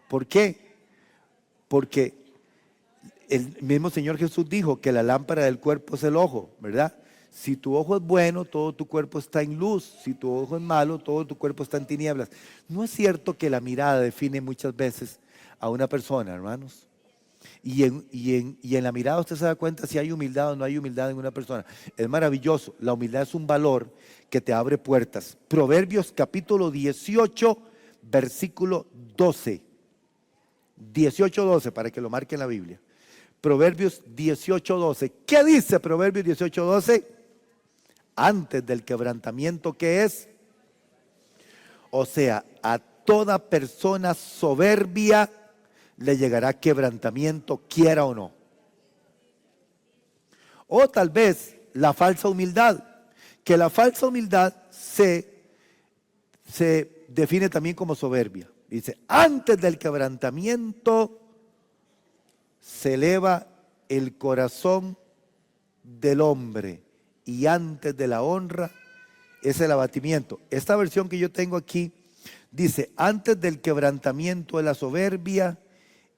A: ¿Por qué? Porque el mismo Señor Jesús dijo que la lámpara del cuerpo es el ojo, ¿verdad? Si tu ojo es bueno, todo tu cuerpo está en luz. Si tu ojo es malo, todo tu cuerpo está en tinieblas. ¿No es cierto que la mirada define muchas veces a una persona, hermanos? Y en la mirada usted se da cuenta si hay humildad o no hay humildad en una persona. Es maravilloso. La humildad es un valor que te abre puertas. Proverbios capítulo 18, versículo 12. 18:12, para que lo marque en la Biblia. Proverbios 18:12. ¿Qué dice Proverbios 18:12? Antes del quebrantamiento, ¿qué es? O sea, a toda persona soberbia le llegará quebrantamiento, quiera o no. O tal vez la falsa humildad, que la falsa humildad se define también como soberbia. Dice, antes del quebrantamiento se eleva el corazón del hombre y antes de la honra es el abatimiento. Esta versión que yo tengo aquí dice, antes del quebrantamiento es la soberbia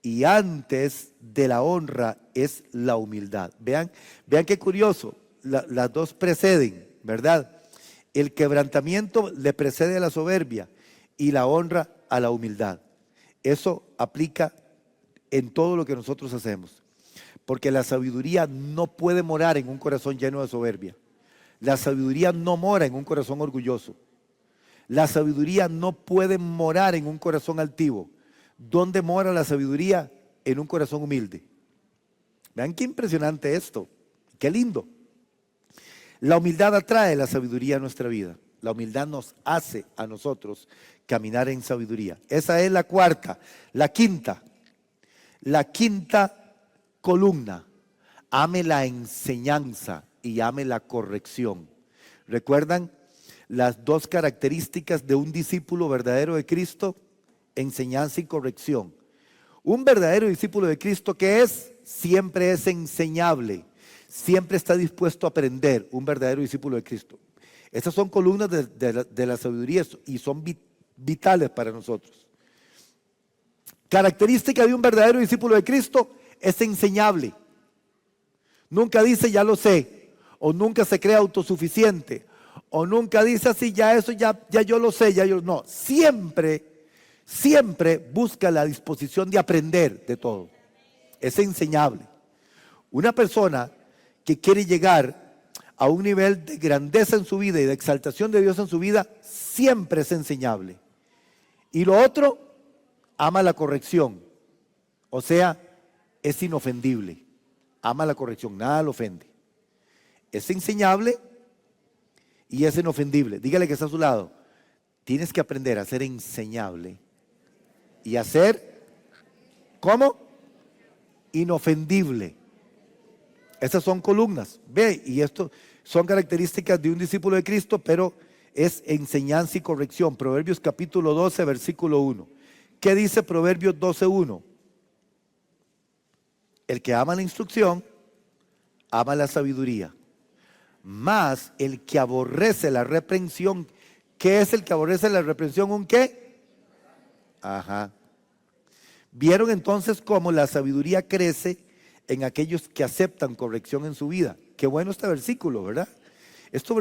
A: y antes de la honra es la humildad. Vean qué curioso, las dos preceden, ¿verdad? El quebrantamiento le precede a la soberbia y la honra a la humildad. Eso aplica en todo lo que nosotros hacemos, porque la sabiduría no puede morar en un corazón lleno de soberbia. La sabiduría no mora en un corazón orgulloso. La sabiduría no puede morar en un corazón altivo. ¿Dónde mora la sabiduría? En un corazón humilde. Vean qué impresionante esto, qué lindo. La humildad atrae la sabiduría a nuestra vida. La humildad nos hace a nosotros caminar en sabiduría. Esa es la cuarta. La quinta columna, ame la enseñanza y ame la corrección. ¿Recuerdan las dos características de un discípulo verdadero de Cristo? Enseñanza y corrección. Un verdadero discípulo de Cristo, ¿qué es? Siempre es enseñable, siempre está dispuesto a aprender. Un verdadero discípulo de Cristo. Estas son columnas de la sabiduría y son vitales para nosotros. Característica de un verdadero discípulo de Cristo, es enseñable. Nunca dice ya lo sé, o nunca se cree autosuficiente, o nunca dice así, ya eso ya yo lo sé, no. Siempre busca la disposición de aprender de todo. Es enseñable. Una persona que quiere llegar a un nivel de grandeza en su vida y de exaltación de Dios en su vida, siempre es enseñable. Y lo otro, ama la corrección. O sea, es inofendible. Ama la corrección, nada lo ofende. Es enseñable y es inofendible. Dígale que está a su lado. Tienes que aprender a ser enseñable y a ser, ¿cómo? Inofendible. Estas son columnas. Ve, y esto son características de un discípulo de Cristo, pero es enseñanza y corrección. Proverbios capítulo 12, versículo 1. ¿Qué dice Proverbios 12:1? El que ama la instrucción, ama la sabiduría. Mas el que aborrece la reprensión, ¿qué es el que aborrece la reprensión? ¿Un qué? Ajá. Vieron entonces cómo la sabiduría crece en aquellos que aceptan corrección en su vida. Qué bueno este versículo, ¿verdad? Estos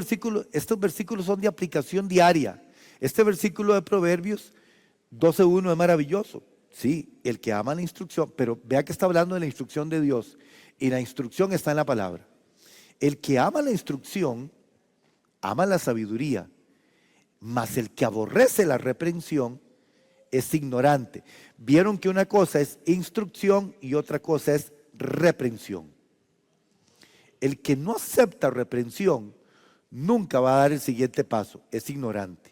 A: versículos son de aplicación diaria. Este versículo de Proverbios 12:1 es maravilloso. Sí, el que ama la instrucción, pero vea que está hablando de la instrucción de Dios y la instrucción está en la palabra. El que ama la instrucción, ama la sabiduría, mas el que aborrece la reprensión es ignorante. Vieron que una cosa es instrucción y otra cosa es reprensión. El que no acepta reprensión nunca va a dar el siguiente paso, es ignorante.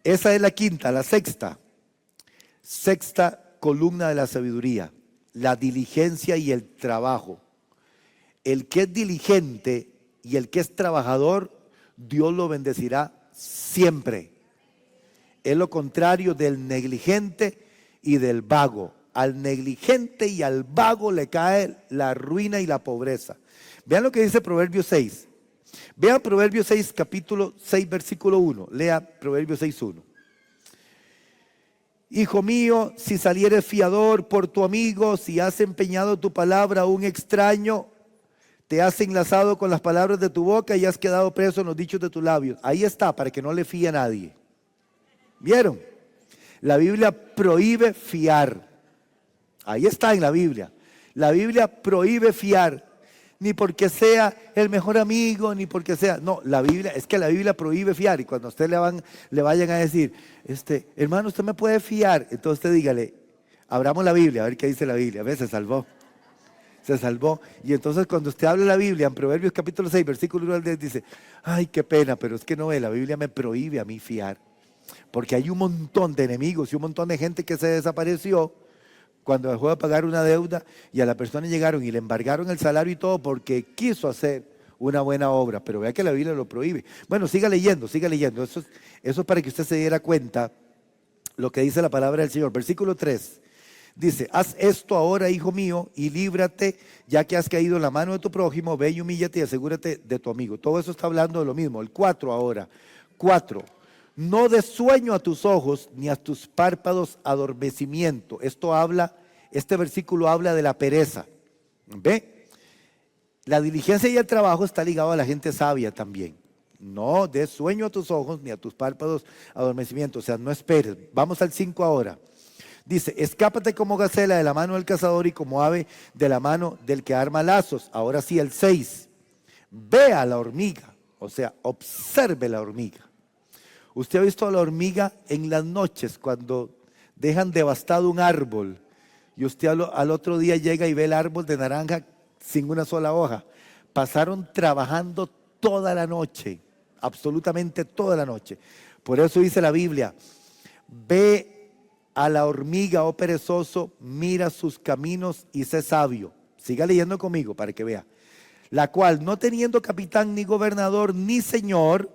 A: Esa es la quinta, la sexta columna de la sabiduría, la diligencia y el trabajo. El que es diligente y el que es trabajador, Dios lo bendecirá siempre. Es lo contrario del negligente y del vago. Al negligente y al vago le cae la ruina y la pobreza. Vean lo que dice Proverbios 6. Vean Proverbios 6, capítulo 6, versículo 1. Lea Proverbios 6:1. Hijo mío, si salieres fiador por tu amigo, si has empeñado tu palabra a un extraño, te has enlazado con las palabras de tu boca y has quedado preso en los dichos de tus labios. Ahí está, para que no le fíe a nadie. ¿Vieron? La Biblia prohíbe fiar. Ahí está en la Biblia. La Biblia prohíbe fiar. Ni porque sea el mejor amigo, ni porque sea. No, la Biblia prohíbe fiar. Y cuando a usted le vayan a decir, hermano, usted me puede fiar. Entonces usted dígale, abramos la Biblia, a ver qué dice la Biblia. A ver, se salvó. Se salvó. Y entonces cuando usted habla la Biblia, en Proverbios capítulo 6, versículo 1 al 10, dice, ay, qué pena, pero es que no ve, la Biblia me prohíbe a mí fiar. Porque hay un montón de enemigos y un montón de gente que se desapareció cuando dejó de pagar una deuda y a la persona llegaron y le embargaron el salario y todo porque quiso hacer una buena obra. Pero vea que la Biblia lo prohíbe. Bueno, siga leyendo, siga leyendo. Eso es para que usted se diera cuenta lo que dice la palabra del Señor. Versículo 3. Dice, haz esto ahora, hijo mío, y líbrate, ya que has caído en la mano de tu prójimo, ve y humíllate y asegúrate de tu amigo. Todo eso está hablando de lo mismo. El 4 ahora. 4. No des sueño a tus ojos, ni a tus párpados adormecimiento. Este versículo habla de la pereza. ¿Ve? La diligencia y el trabajo está ligado a la gente sabia también. No des sueño a tus ojos, ni a tus párpados adormecimiento. O sea, no esperes. Vamos al 5 ahora. Dice, escápate como gacela de la mano del cazador y como ave de la mano del que arma lazos. Ahora sí, el 6. Ve a la hormiga, o sea, observe la hormiga. ¿Usted ha visto a la hormiga en las noches cuando dejan devastado un árbol y usted al otro día llega y ve el árbol de naranja sin una sola hoja? Pasaron trabajando toda la noche, absolutamente toda la noche. Por eso dice la Biblia, ve a la hormiga, oh perezoso, mira sus caminos y sé sabio. Siga leyendo conmigo para que vea. La cual, no teniendo capitán, ni gobernador, ni señor,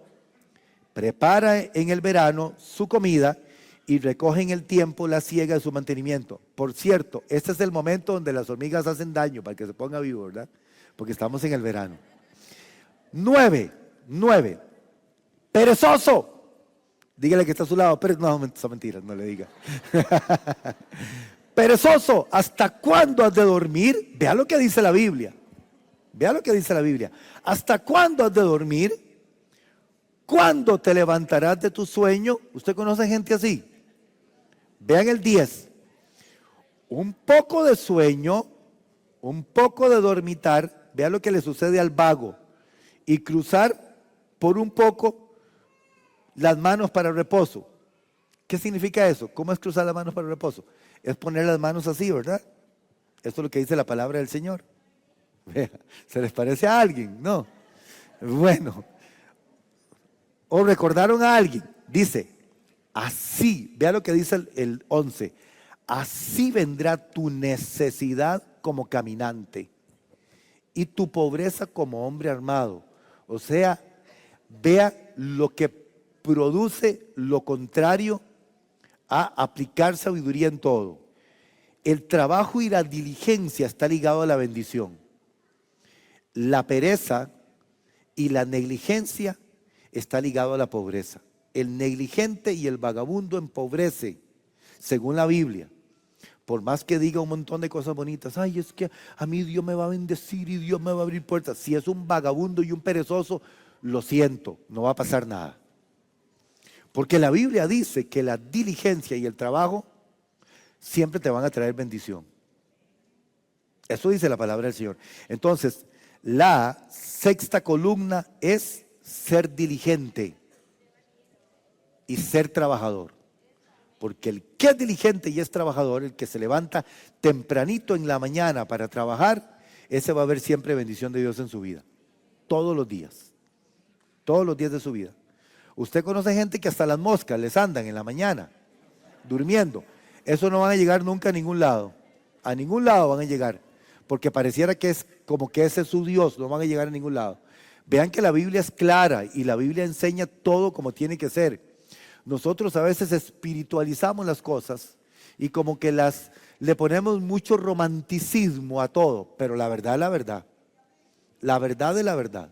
A: prepara en el verano su comida y recoge en el tiempo la siega de su mantenimiento. Por cierto, este es el momento donde las hormigas hacen daño, para que se ponga vivo, ¿verdad? Porque estamos en el verano. 9. Perezoso. Dígale que está a su lado. No, son mentiras, no le diga. Perezoso, ¿hasta cuándo has de dormir? Vea lo que dice la Biblia. Vea lo que dice la Biblia. ¿Hasta cuándo has de dormir? ¿Cuándo te levantarás de tu sueño? ¿Usted conoce gente así? Vean el 10. Un poco de sueño, un poco de dormitar, vea lo que le sucede al vago. Y cruzar por un poco las manos para el reposo. ¿Qué significa eso? ¿Cómo es cruzar las manos para el reposo? Es poner las manos así, ¿verdad? Esto es lo que dice la palabra del Señor. Vea, ¿se les parece a alguien? No. Bueno. O recordaron a alguien, dice, así, vea lo que dice el 11, así vendrá tu necesidad como caminante y tu pobreza como hombre armado. O sea, vea lo que produce lo contrario a aplicar sabiduría en todo. El trabajo y la diligencia está ligado a la bendición. La pereza y la negligencia está ligado a la pobreza. El negligente y el vagabundo empobrece, según la Biblia. Por más que diga un montón de cosas bonitas, ay, es que a mí Dios me va a bendecir y Dios me va a abrir puertas. Si es un vagabundo y un perezoso, lo siento, no va a pasar nada. Porque la Biblia dice que la diligencia y el trabajo siempre te van a traer bendición. Eso dice la palabra del Señor. Entonces, la sexta columna es ser diligente y ser trabajador. Porque el que es diligente y es trabajador, el que se levanta tempranito en la mañana para trabajar, ese va a ver siempre bendición de Dios en su vida. Todos los días de su vida. Usted conoce gente que hasta las moscas les andan en la mañana, durmiendo. Eso no van a llegar nunca a ningún lado. A ningún lado van a llegar. Porque pareciera que es como que ese es su Dios, no van a llegar a ningún lado. Vean que la Biblia es clara y la Biblia enseña todo como tiene que ser. Nosotros a veces espiritualizamos las cosas y como que le ponemos mucho romanticismo a todo, pero la verdad es la verdad. La verdad es la verdad.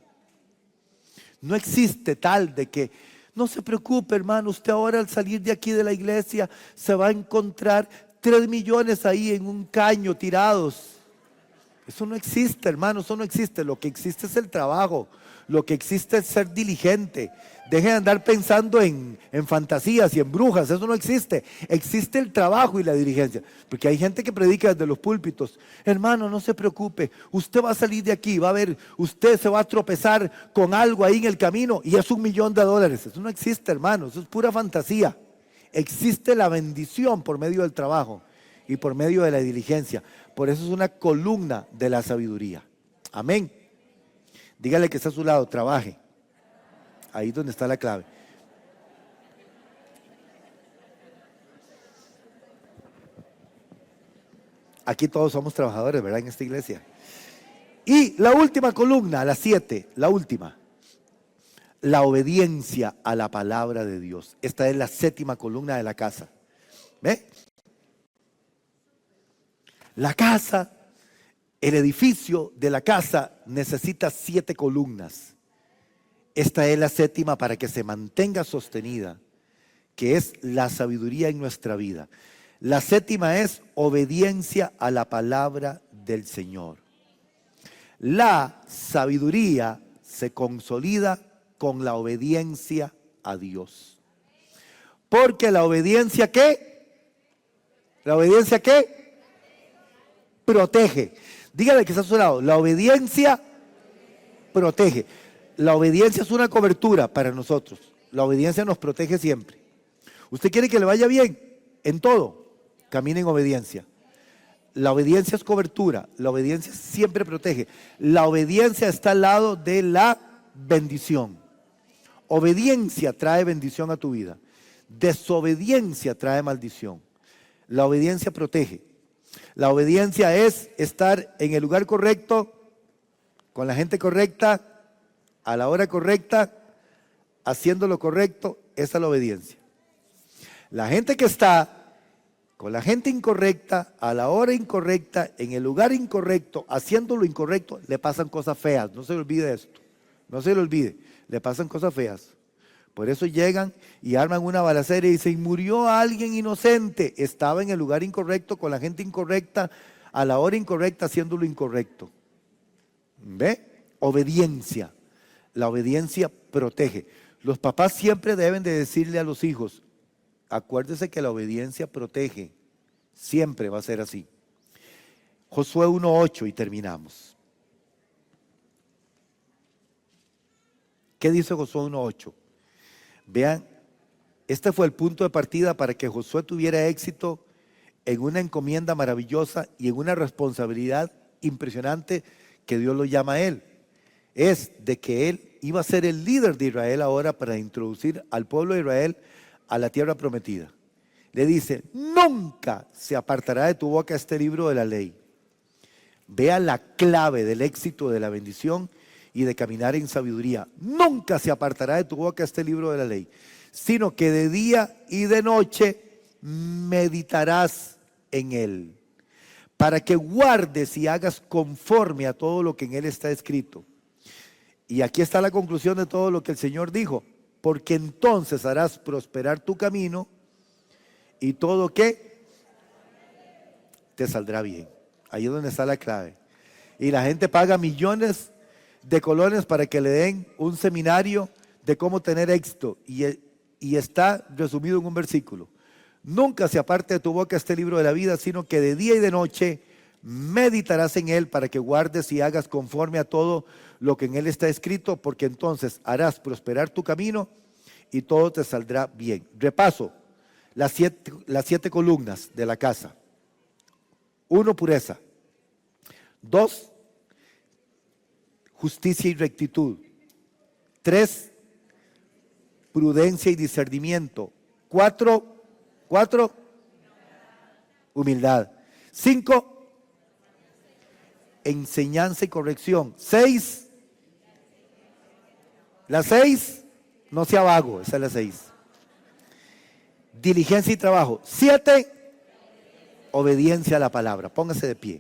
A: No existe tal de que, no se preocupe hermano, usted ahora al salir de aquí de la iglesia se va a encontrar 3 millones ahí en un caño tirados. Eso no existe, hermano, eso no existe. Lo que existe es el trabajo. Lo que existe es ser diligente. Dejen de andar pensando en fantasías y en brujas, eso no existe. Existe el trabajo y la diligencia. Porque hay gente que predica desde los púlpitos. Hermano, no se preocupe, usted va a salir de aquí, va a ver, usted se va a tropezar con algo ahí en el camino y es $1.000.000. Eso no existe, hermano, eso es pura fantasía. Existe la bendición por medio del trabajo y por medio de la diligencia. Por eso es una columna de la sabiduría. Amén. Dígale que está a su lado, trabaje. Ahí es donde está la clave. Aquí todos somos trabajadores, ¿verdad? En esta iglesia. Y la última columna, la 7, la última. La obediencia a la palabra de Dios. Esta es la 7ª columna de la casa. ¿Ve? La casa, el edificio de la casa necesita 7 columnas. Esta es la 7ª para que se mantenga sostenida, que es la sabiduría en nuestra vida. La 7ª es obediencia a la palabra del Señor. La sabiduría se consolida con la obediencia a Dios. Porque la obediencia ¿qué? ¿La obediencia qué? Protege. Dígale que está a su lado. La obediencia protege. La obediencia es una cobertura para nosotros. La obediencia nos protege siempre. ¿Usted quiere que le vaya bien en todo? Camine en obediencia. La obediencia es cobertura. La obediencia siempre protege. La obediencia está al lado de la bendición. Obediencia trae bendición a tu vida. Desobediencia trae maldición. La obediencia protege. La obediencia es estar en el lugar correcto, con la gente correcta, a la hora correcta, haciendo lo correcto. Esa es la obediencia. La gente que está con la gente incorrecta, a la hora incorrecta, en el lugar incorrecto, haciendo lo incorrecto, le pasan cosas feas. No se le olvide esto. No se le olvide. Le pasan cosas feas. Por eso llegan y arman una balacera y dicen, murió alguien inocente. Estaba en el lugar incorrecto, con la gente incorrecta, a la hora incorrecta, haciendo lo incorrecto. ¿Ve? Obediencia. La obediencia protege. Los papás siempre deben de decirle a los hijos, acuérdese que la obediencia protege. Siempre va a ser así. Josué 1:8 y terminamos. ¿Qué dice Josué 1:8? Vean, este fue el punto de partida para que Josué tuviera éxito en una encomienda maravillosa y en una responsabilidad impresionante que Dios lo llama a él. Es de que él iba a ser el líder de Israel ahora para introducir al pueblo de Israel a la tierra prometida. Le dice, nunca se apartará de tu boca este libro de la ley. Vea la clave del éxito, de la bendición y de caminar en sabiduría. Nunca se apartará de tu boca este libro de la ley, sino que de día y de noche meditarás en él. para que guardes y hagas conforme a todo lo que en él está escrito. Y aquí está la conclusión de todo lo que el Señor dijo. Porque entonces harás prosperar tu camino y todo que te saldrá bien. Ahí es donde está la clave. Y la gente paga millones de colones para que le den un seminario de cómo tener éxito. Y está resumido en un versículo. Nunca se aparte de tu boca este libro de la vida, sino que de día y de noche meditarás en él para que guardes y hagas conforme a todo lo que en él está escrito, porque entonces harás prosperar tu camino y todo te saldrá bien. Repaso las siete columnas de la casa. 1, pureza. 2, justicia y rectitud. 3, prudencia y discernimiento. 4, humildad. 5, enseñanza y corrección. 6, la 6, no sea vago, esa es la 6. Diligencia y trabajo. 7, obediencia a la palabra. Póngase de pie.